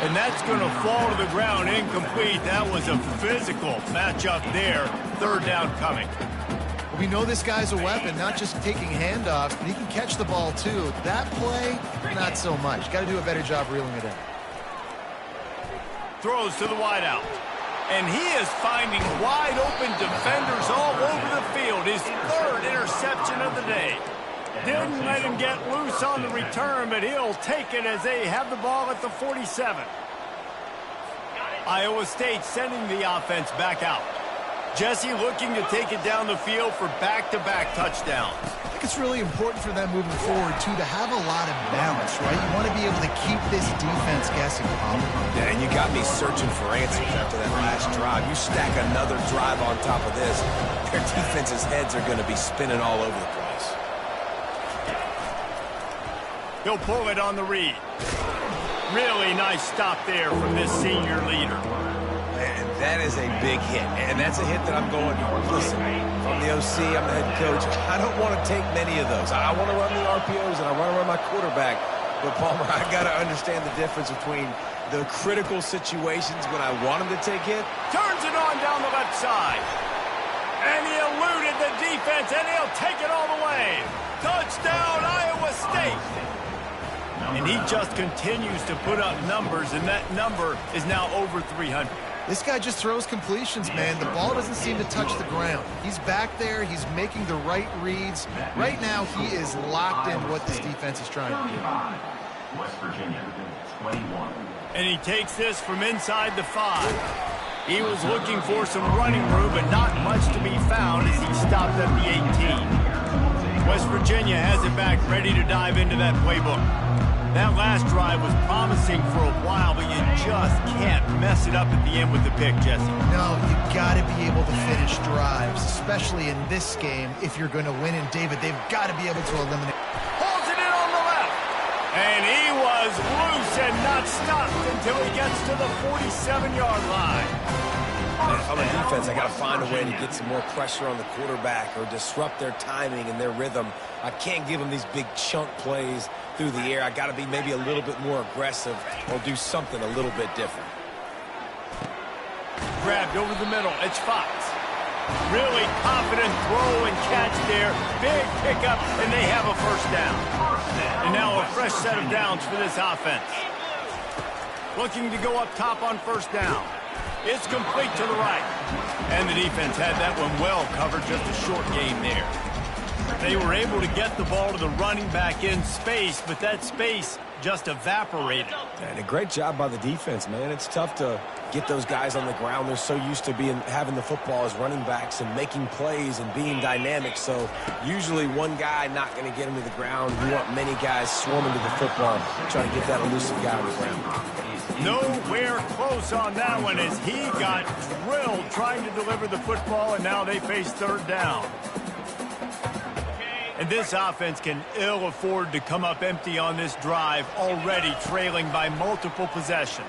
And that's going to fall to the ground incomplete. That was a physical matchup there. 3rd down coming. We know this guy's a weapon, not just taking handoffs, but he can catch the ball too. That play, not so much. Got to do a better job reeling it in. Throws to the wideout. And he is finding wide open defenders all over the field. His 3rd interception of the day. Didn't let him get loose on the return, but he'll take it as they have the ball at the 47. Iowa State sending the offense back out. Jesse looking to take it down the field for back-to-back touchdowns. I think it's really important for them moving forward, too, to have a lot of balance, right? You want to be able to keep this defense guessing, Paul. Yeah, and you got me searching for answers after that last drive. You stack another drive on top of this, their defense's heads are going to be spinning all over the place. He'll pull it on the read. Really nice stop there from this senior leader. And that is a big hit. And that's a hit that I'm going, listen, from the OC, I'm the head coach. I don't want to take many of those. I want to run the RPOs and I want to run my quarterback. But, Palmer, I got to understand the difference between the critical situations when I want him to take hit. Turns it on down the left side. And he eluded the defense, and he'll take it all the way. Touchdown, Iowa State. And he just continues to put up numbers, and that number is now over 300. This guy just throws completions, man. The ball doesn't seem to touch the ground. He's back there. He's making the right reads. Right now, he is locked in what this defense is trying to do. West Virginia, 21. And he takes this from inside the 5. He was looking for some running room, but not much to be found as he stopped at the 18. West Virginia has it back, ready to dive into that playbook. That last drive was promising for a while, but you just can't mess it up at the end with the pick, Jesse. No, you got to be able to finish drives, especially in this game. If you're going to win, and David, they've got to be able to eliminate. Pulls it in on the left. And he was loose and not stopped until he gets to the 47-yard line. On the defense, I got to find a way to get some more pressure on the quarterback or disrupt their timing and their rhythm. I can't give them these big chunk plays through the air. I got to be maybe a little bit more aggressive or do something a little bit different. Grabbed over the middle. It's Fox. Really confident throw and catch there. Big pickup, and they have a first down. And now a fresh set of downs for this offense. Looking to go up top on first down. It's complete to the right. And the defense had that one well covered, just a short game there. They were able to get the ball to the running back in space, but that space just evaporated. And a great job by the defense, man. It's tough to get those guys on the ground. They're so used to having the football as running backs and making plays and being dynamic. So usually one guy not going to get him to the ground. You want many guys swarming to the football, trying to get that elusive guy on the ground. Nowhere close on that one as he got drilled trying to deliver the football, and now they face third down. And this offense can ill afford to come up empty on this drive, already trailing by multiple possessions.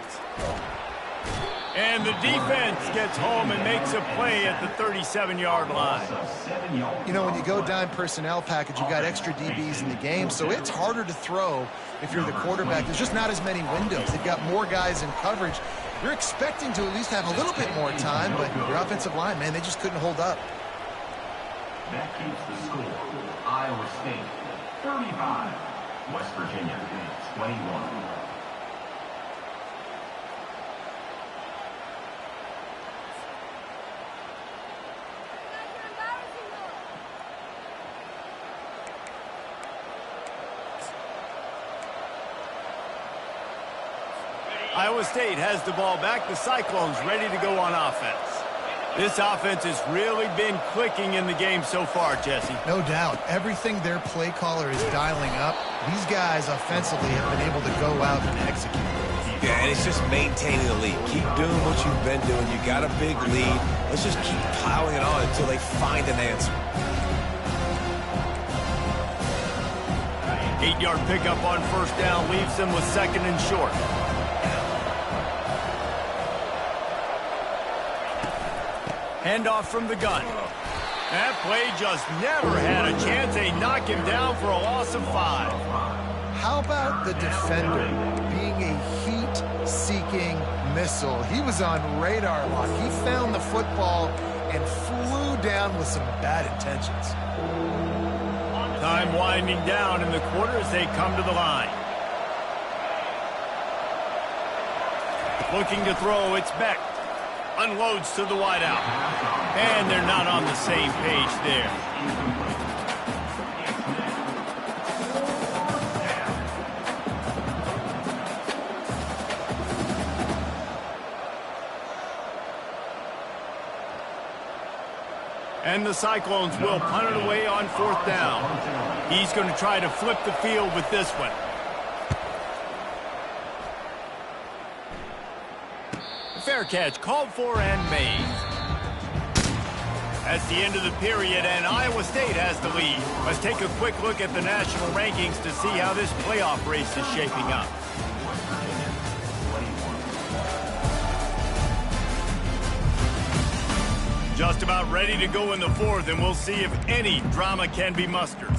And the defense gets home and makes a play at the 37-yard line. You know, when you go dime personnel package, you got extra DBs in the game, so it's harder to throw if you're the quarterback. There's just not as many windows. They've got more guys in coverage. You're expecting to at least have a little bit more time, but your offensive line, man, they just couldn't hold up. That keeps the score. Iowa State, 35. West Virginia, 21. Iowa State has the ball back. The Cyclones ready to go on offense. This offense has really been clicking in the game so far, Jesse. No doubt. Everything their play caller is dialing up, these guys offensively have been able to go out and execute. Yeah, and it's just maintaining the lead. Keep doing what you've been doing. You got a big lead. Let's just keep piling it on until they find an answer. 8-yard pickup on first down leaves them with second and short. Handoff from the gun. That play just never had a chance. They knock him down for a loss of 5. How about the defender being a heat-seeking missile? He was on radar lock. He found the football and flew down with some bad intentions. Time winding down in the quarter as they come to the line. Looking to throw, it's Beck. Unloads to the wideout. And they're not on the same page there. And the Cyclones will punt it away on 4th down. He's going to try to flip the field with this one. Fair catch called for and made. That's the end of the period, and Iowa State has the lead. Let's take a quick look at the national rankings to see how this playoff race is shaping up. Just about ready to go in the 4th, and we'll see if any drama can be mustered.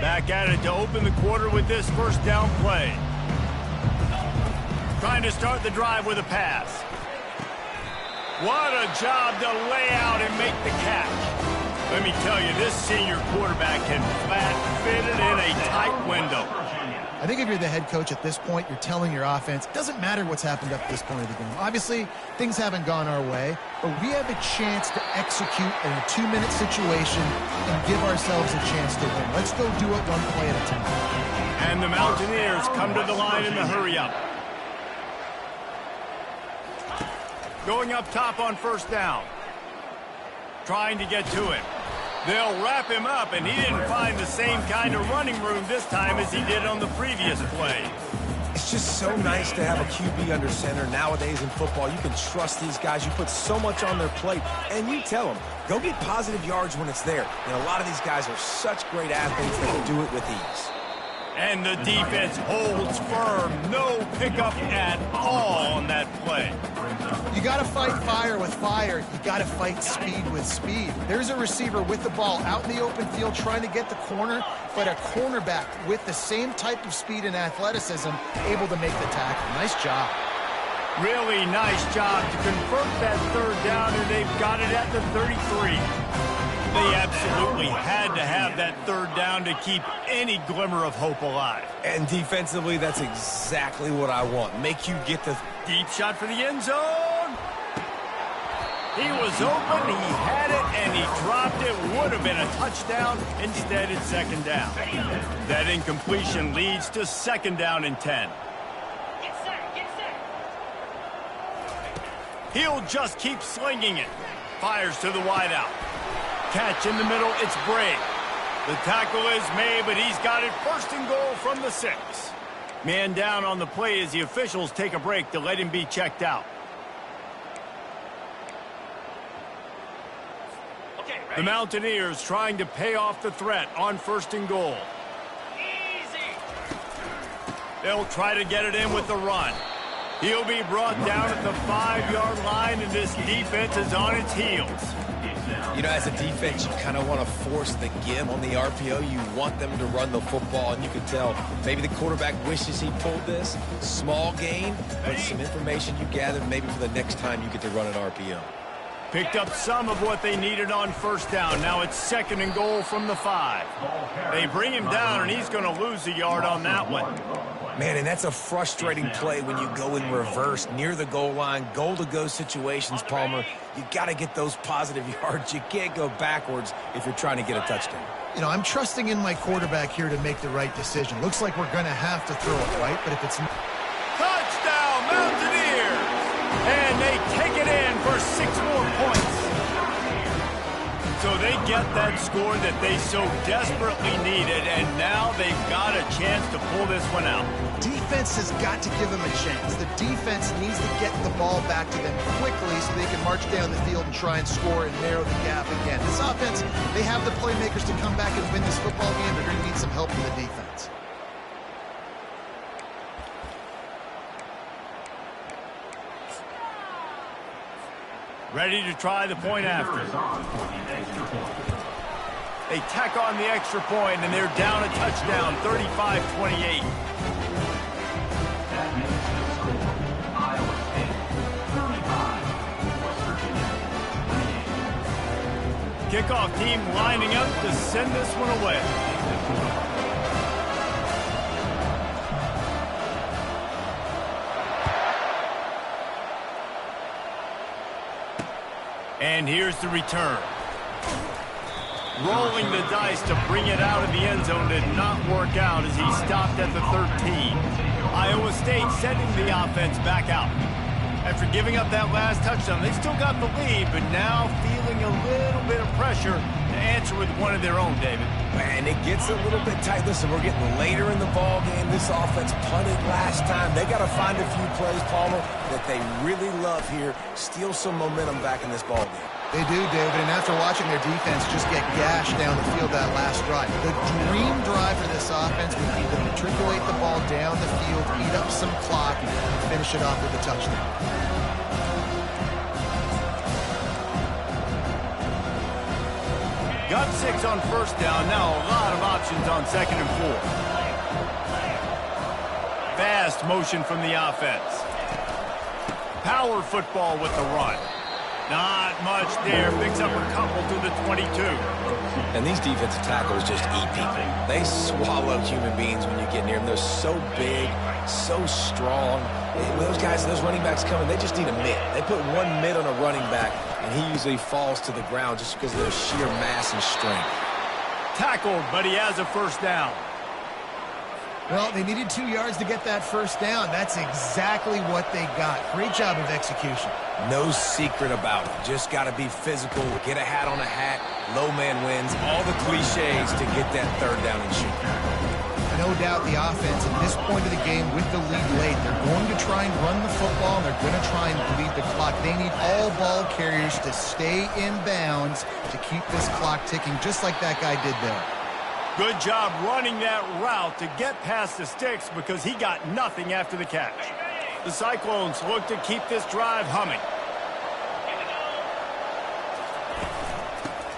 Back at it to open the quarter with this first down play. Trying to start the drive with a pass. What a job to lay out and make the catch. Let me tell you, this senior quarterback can flat fit it in a tight window. I think if you're the head coach at this point, you're telling your offense, it doesn't matter what's happened up to this point of the game. Obviously, things haven't gone our way, but we have a chance to execute in a 2-minute situation and give ourselves a chance to win. Let's go do it one play at a time. And the Mountaineers come to the line in the hurry-up. Going up top on 1st down. Trying to get to him. They'll wrap him up, and he didn't find the same kind of running room this time as he did on the previous play. It's just so nice to have a QB under center. Nowadays in football, you can trust these guys. You put so much on their plate, and you tell them, go get positive yards when it's there. And a lot of these guys are such great athletes that can do it with ease. And the defense holds firm. No pickup at all on that play. You got to fight fire with fire. You got to fight speed with speed. There's a receiver with the ball out in the open field trying to get the corner, but a cornerback with the same type of speed and athleticism able to make the tackle. Nice job. Really nice job to convert that 3rd down, and they've got it at the 33. They absolutely had to have that 3rd down to keep any glimmer of hope alive. And defensively, that's exactly what I want. Make you get the deep shot for the end zone. He was open, he had it, and he dropped it. Would have been a touchdown. Instead, it's 2nd down. That incompletion leads to 2nd down and 10. He'll just keep slinging it. Fires to the wideout. Catch in the middle, it's Bray. The tackle is made, but he's got it 1st and goal from the 6. Man down on the play as the officials take a break to let him be checked out. The Mountaineers trying to pay off the threat on 1st and goal. They'll try to get it in with the run. He'll be brought down at the 5-yard line, and this defense is on its heels. You know, as a defense, you kind of want to force the give on the RPO. You want them to run the football, and you can tell maybe the quarterback wishes he pulled this. Small gain, but some information you gathered maybe for the next time you get to run an RPO. Picked up some of what they needed on 1st down. Now it's 2nd and goal from the 5. They bring him down, and he's going to lose a yard on that one. Man, and that's a frustrating play when you go in reverse near the goal line, goal-to-go situations, Palmer. You got to get those positive yards. You can't go backwards if you're trying to get a touchdown. You know, I'm trusting in my quarterback here to make the right decision. Looks like we're going to have to throw it, right? But if it's... Touchdown, Mountaineers! And they take it in for 6 more points. So they get that score that they so desperately needed, and now they've got a chance to pull this one out. Defense has got to give them a chance. The defense needs to get the ball back to them quickly so they can march down the field and try and score and narrow the gap again. This offense, they have the playmakers to come back and win this football game. They're going to need some help from the defense. Ready to try the point after. They tack on the extra point, and they're down a touchdown, 35-28. That means the score, Iowa State, 35, West Virginia, 28. Kickoff team lining up to send this one away. And here's the return. Rolling the dice to bring it out of the end zone did not work out as he stopped at the 13. Iowa State sending the offense back out. After giving up that last touchdown, they still got the lead, but now feeling a little bit of pressure to answer with one of their own, David. Man, it gets a little bit tight. Listen, we're getting later in the ball game. This offense punted last time. They got to find a few plays, Palmer, that they really love here. Steal some momentum back in this ball game. They do, David, and after watching their defense just get gashed down the field that last drive, the dream drive for this offense would be to matriculate the ball down the field, eat up some clock, and finish it off with a touchdown. Got 6 on first down. Now a lot of options on 2nd and 4. Fast motion from the offense. Power football with the run. Not much there. Picks up a couple to the 22. And these defensive tackles just eat people. They swallow human beings when you get near them. They're so big, so strong. When those guys, those running backs coming, they just need a mitt. They put one mitt on a running back, and he usually falls to the ground just because of their sheer mass and strength. Tackled, but he has a first down. Well, they needed 2 yards to get that first down. That's exactly what they got. Great job of execution. No secret about it. Just got to be physical, get a hat on a hat, low man wins, all the cliches to get that third down and shoot. No doubt the offense at this point of the game with the lead late, they're going to try and run the football, and they're going to try and bleed the clock. They need all ball carriers to stay in bounds to keep this clock ticking, just like that guy did there. Good job running that route to get past the sticks because he got nothing after the catch. The Cyclones look to keep this drive humming.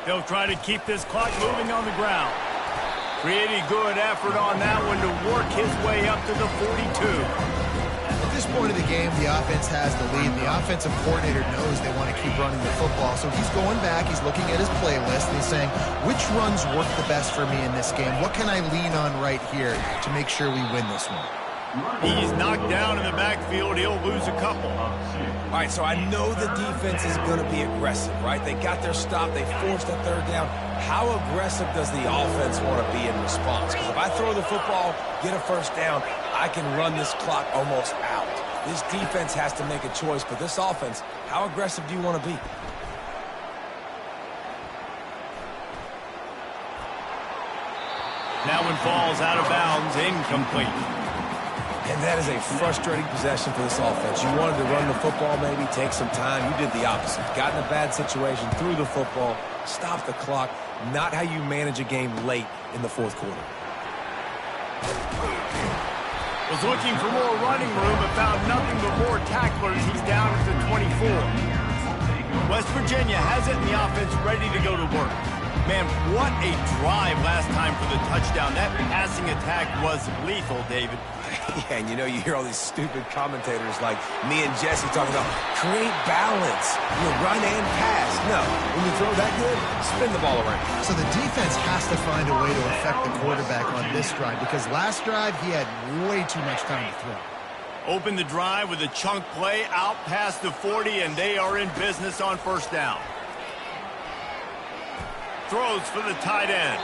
They'll try to keep this clock moving on the ground. Pretty good effort on that one to work his way up to the 42. At this point of the game, the offense has the lead. The offensive coordinator knows they want to keep running the football, so he's going back, he's looking at his playlist, and he's saying, which runs work the best for me in this game? What can I lean on right here to make sure we win this one? He's knocked down in the backfield. He'll lose a couple. All right, so I know the defense is going to be aggressive, right? They got their stop. They forced a third down. How aggressive does the offense want to be in response? Because if I throw the football, get a first down, I can run this clock almost out. This defense has to make a choice, but this offense, how aggressive do you want to be? That one falls out of bounds, incomplete. And that is a frustrating possession for this offense. You wanted to run the football, maybe take some time. You did the opposite. Got in a bad situation, threw the football, stopped the clock. Not how you manage a game late in the fourth quarter. Was looking for more running room, but found nothing but more tacklers. He's down at the 24. West Virginia has it in the offense ready to go to work. Man, what a drive last time for the touchdown. That passing attack was lethal, David. Yeah, and you know, you hear all these stupid commentators like me and Jesse talking about create balance, run and pass. No, when you throw that good, spin the ball around. So the defense has to find a way to affect the quarterback on this drive, because last drive he had way too much time to throw. Open the drive with a chunk play out past the 40, and they are in business on first down. Throws for the tight end.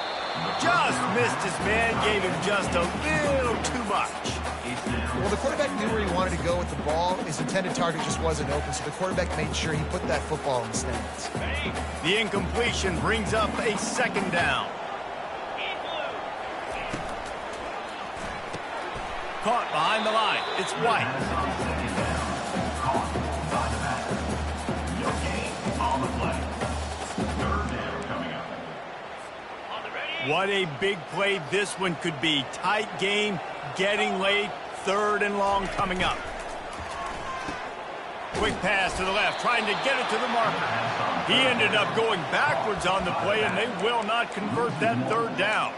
Just missed his man, gave him just a little too much. Well, the quarterback knew where he wanted to go with the ball. His intended target just wasn't open, so the quarterback made sure he put that football in the stands. The incompletion brings up a second down. Caught behind the line. It's White. What a big play this one could be. Tight game, getting late, third and long coming up. Quick pass to the left, trying to get it to the marker. He ended up going backwards on the play, and they will not convert that third down.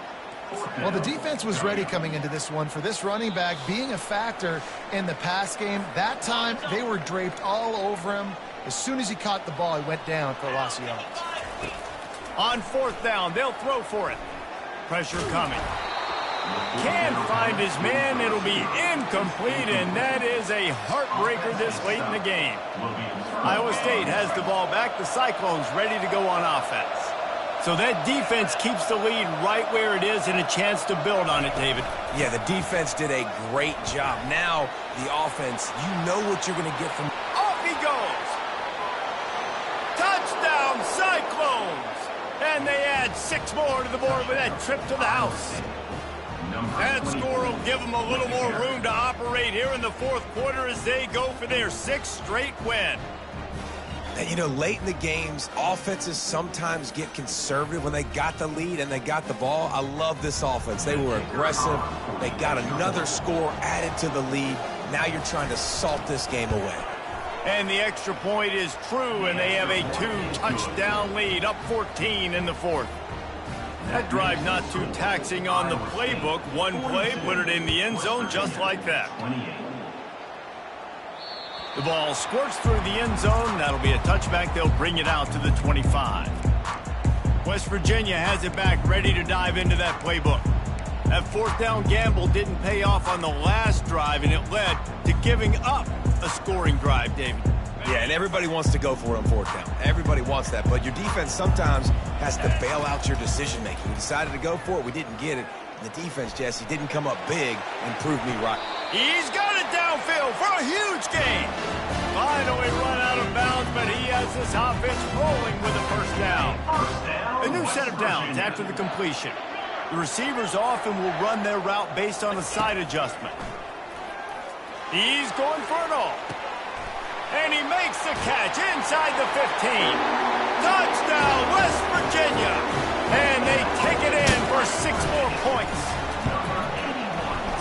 Well, the defense was ready coming into this one for this running back being a factor in the pass game. That time, they were draped all over him. As soon as he caught the ball, he went down for a loss of yards. On fourth down, they'll throw for it. Pressure coming. Can't find his man. It'll be incomplete, and that is a heartbreaker this late in the game. Iowa State has the ball back. The Cyclones ready to go on offense. So that defense keeps the lead right where it is and a chance to build on it, David. Yeah, the defense did a great job. Now, the offense, you know what you're going to get from... Off he goes! Touchdown, Cyclones! And they add 6 more to the board with that trip to the house. That score will give them a little more room to operate here in the fourth quarter as they go for their 6th straight win. And, you know, late in the games, offenses sometimes get conservative when they got the lead and they got the ball. I love this offense. They were aggressive. They got another score added to the lead. Now you're trying to salt this game away. And the extra point is true, and they have a 2-touchdown lead, up 14 in the fourth. That drive not too taxing on the playbook. One play, put it in the end zone just like that. The ball squirts through the end zone. That'll be a touchback. They'll bring it out to the 25. West Virginia has it back, ready to dive into that playbook. That 4th down gamble didn't pay off on the last drive, and it led to giving up a scoring drive, David. Yeah, and everybody wants to go for it on 4th down. Everybody wants that, but your defense sometimes has to bail out your decision-making. We decided to go for it. We didn't get it. And the defense, Jesse, didn't come up big and prove me right. He's got it downfield for a huge gain. Finally run out of bounds, but he has this offense rolling with a first down. A new set of downs after the completion. The receivers often will run their route based on a side adjustment. He's going for it all. And he makes the catch inside the 15. Touchdown, West Virginia. And they take it in for 6 more points.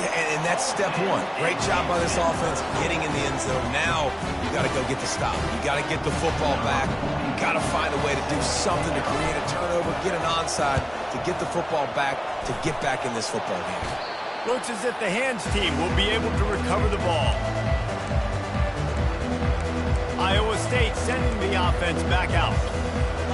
Yeah, and that's step one. Great job by this offense getting in the end zone. Now you got to go get the stop. You got to get the football back. You got to find a way to do something to create a turnover, get an onside, to get the football back, to get back in this football game. Looks as if the hands team will be able to recover the ball. Iowa State sending the offense back out.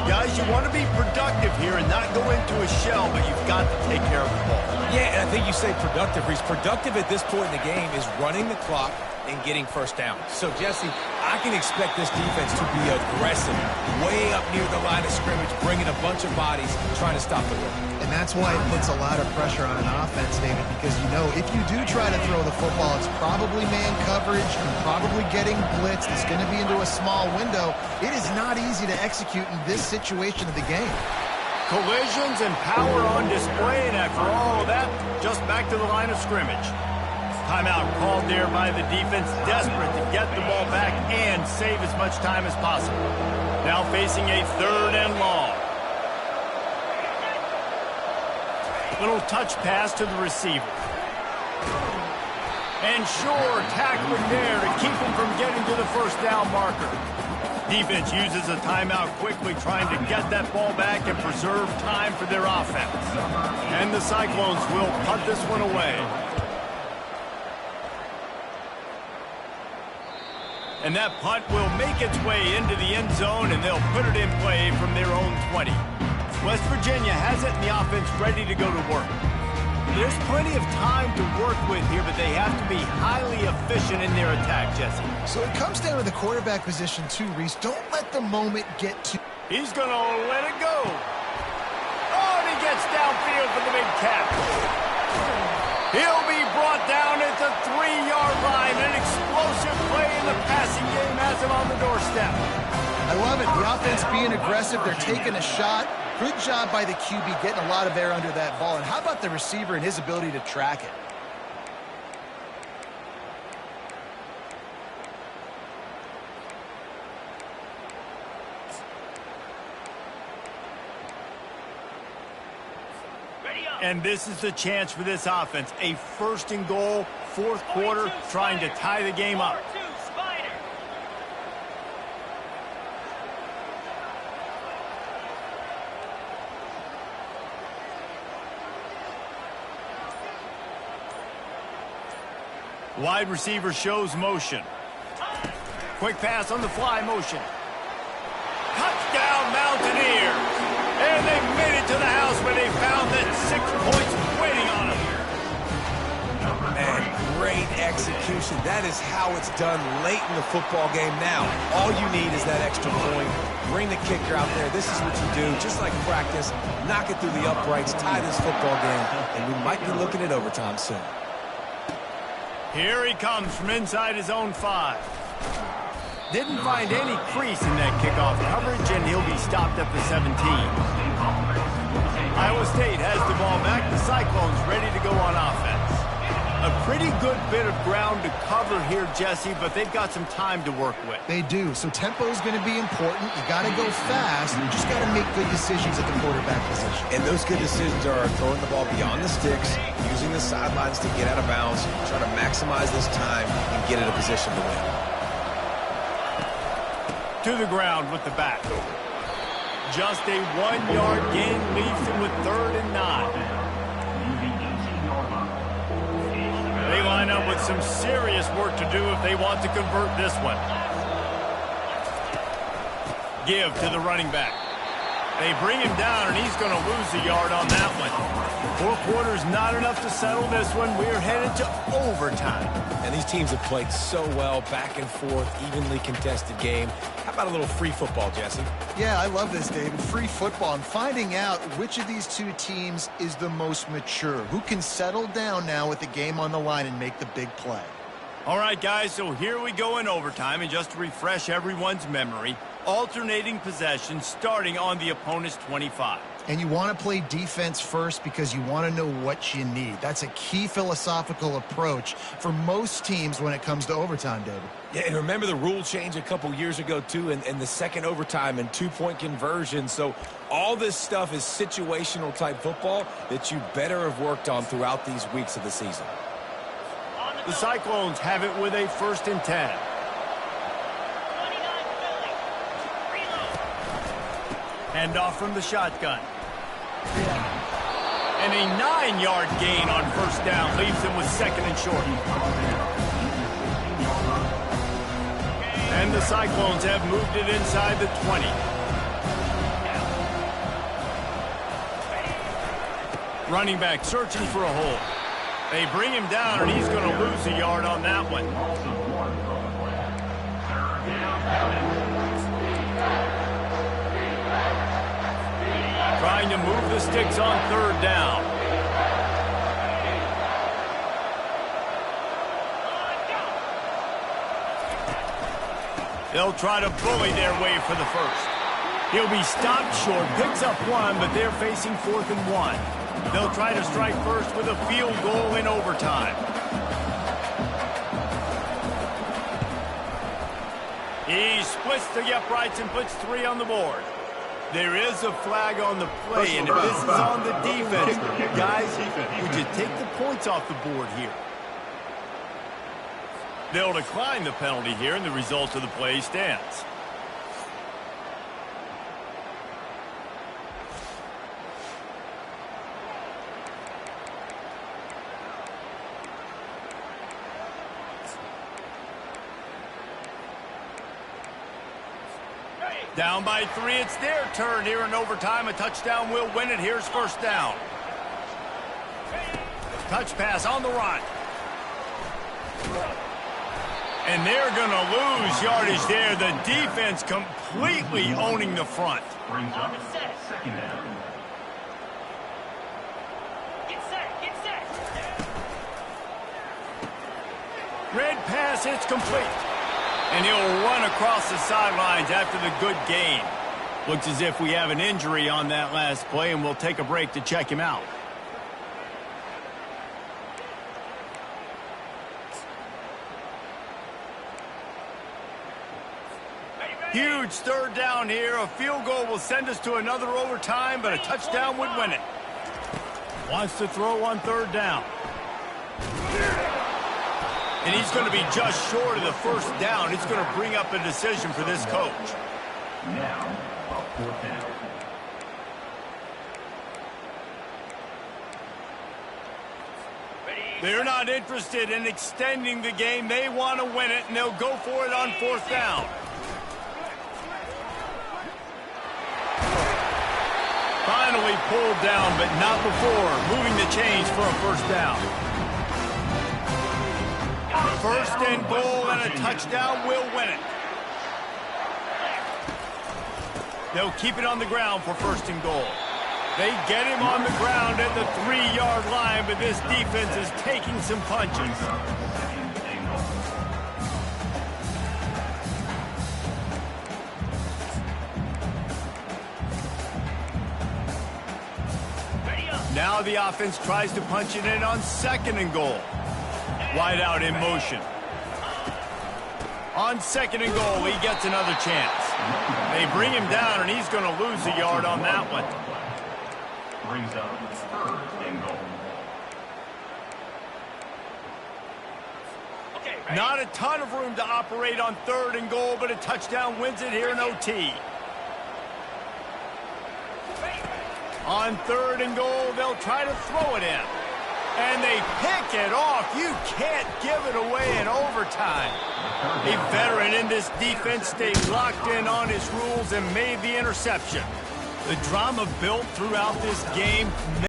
Guys, you want to be productive here and not go into a shell, but you've got to take care of the ball. Yeah, and I think you say productive, Reese. Productive at this point in the game is running the clock and getting first down. So, Jesse, I can expect this defense to be aggressive, way up near the line of scrimmage, bringing a bunch of bodies, trying to stop the run. And that's why it puts a lot of pressure on an offense, David, because you know if you do try to throw the football, it's probably man coverage and probably getting blitzed. It's going to be into a small window. It is not easy to execute in this situation of the game. Collisions and power on display, and after all of that, just back to the line of scrimmage. Timeout called there by the defense, desperate to get the ball back and save as much time as possible. Now facing a 3rd and long. Little touch pass to the receiver. And sure, tackling there to keep him from getting to the first down marker. Defense uses a timeout quickly, trying to get that ball back and preserve time for their offense. And the Cyclones will punt this one away. And that punt will make its way into the end zone, and they'll put it in play from their own 20. West Virginia has it in the offense ready to go to work. There's plenty of time to work with here, but they have to be highly efficient in their attack, Jesse. So it comes down to the quarterback position too, Reese. Don't let the moment get to... He's going to let it go. Oh, and he gets downfield for the big catch. He'll be brought down at the 3-yard line. An explosive play in the passing game has him on the doorstep. I love it. The offense being aggressive. They're taking a shot. Good job by the QB getting a lot of air under that ball. And how about the receiver and his ability to track it? And this is the chance for this offense. A 1st and goal, 4th quarter, trying to tie the game up. Wide receiver shows motion. Quick pass on the fly motion. Touchdown Mountaineers! And they made it to the house where they found that 6 points waiting on them. Man, great execution. That is how it's done late in the football game now. All you need is that extra point. Bring the kicker out there. This is what you do. Just like practice, knock it through the uprights, tie this football game, and we might be looking at overtime soon. Here he comes from inside his own 5. Didn't find any crease in that kickoff coverage, and he'll be stopped at the 17. Iowa State has the ball back. The Cyclones ready to go on offense. A pretty good bit of ground to cover here, Jesse, but they've got some time to work with. They do. So tempo is going to be important. You got to go fast. You just got to make good decisions at the quarterback position. And those good decisions are throwing the ball beyond the sticks, using the sidelines to get out of bounds, trying to maximize this time and get in a position to win. To the ground with the back. Just a 1-yard gain leaves him with 3rd and 9. They line up with some serious work to do if they want to convert this one. Give to the running back. They bring him down, and he's going to lose a yard on that one. 4 quarters not enough to settle this one. We're headed to overtime. And these teams have played so well, back and forth, evenly contested game. How about a little free football, Jesse? Yeah, I love this, David. Free football. I'm finding out which of these two teams is the most mature. Who can settle down now with the game on the line and make the big play? All right, guys, so here we go in overtime. And just to refresh everyone's memory, alternating possession starting on the opponent's 25. And you want to play defense first because you want to know what you need. That's a key philosophical approach for most teams when it comes to overtime, David. Yeah, and remember the rule change a couple years ago, too, and the second overtime and 2-point conversion. So all this stuff is situational type football that you better have worked on throughout these weeks of the season. The Cyclones have it with a 1st and 10. Hand off from the shotgun. And a 9-yard gain on 1st down leaves him with 2nd and short. And the Cyclones have moved it inside the 20. Running back searching for a hole. They bring him down, and he's going to lose a yard on that one. Trying to move the sticks on 3rd down. They'll try to bully their way for the 1st. He'll be stopped short, picks up 1, but they're facing 4th and 1. They'll try to strike first with a field goal in overtime. He splits the uprights and puts 3 on the board. There is a flag on the play, and if this is on the defense, guys, would you take the points off the board here? They'll decline the penalty here, and the result of the play stands. Down by 3, it's their turn here in overtime. A touchdown will win it. Here's 1st down. Touch pass on the run. And they're going to lose yardage there. The defense completely owning the front. Brings up 2nd down. Get set. Red pass, it's complete. And he'll run across the sidelines after the good gain. Looks as if we have an injury on that last play, and we'll take a break to check him out. Huge 3rd down here. A field goal will send us to another overtime, but a touchdown would win it. Wants to throw on 3rd down. And he's going to be just short of the 1st down. It's going to bring up a decision for this coach. Now, a 4th down. They're not interested in extending the game. They want to win it, and they'll go for it on 4th down. Finally pulled down, but not before moving the chains for a 1st down. First and goal and a touchdown will win it. They'll keep it on the ground for first and goal. They get him on the ground at the 3-yard line, but this defense is taking some punches. Now the offense tries to punch it in on second and goal. Wide out in motion. On second and goal, he gets another chance. They bring him down, and he's going to lose a yard on that one. Brings up third and goal. Not a ton of room to operate on third and goal, but a touchdown wins it here in OT. On third and goal, they'll try to throw it in. And they pick it off. You can't give it away in overtime. A veteran in this defense stayed locked in on his rules and made the interception. The drama built throughout this game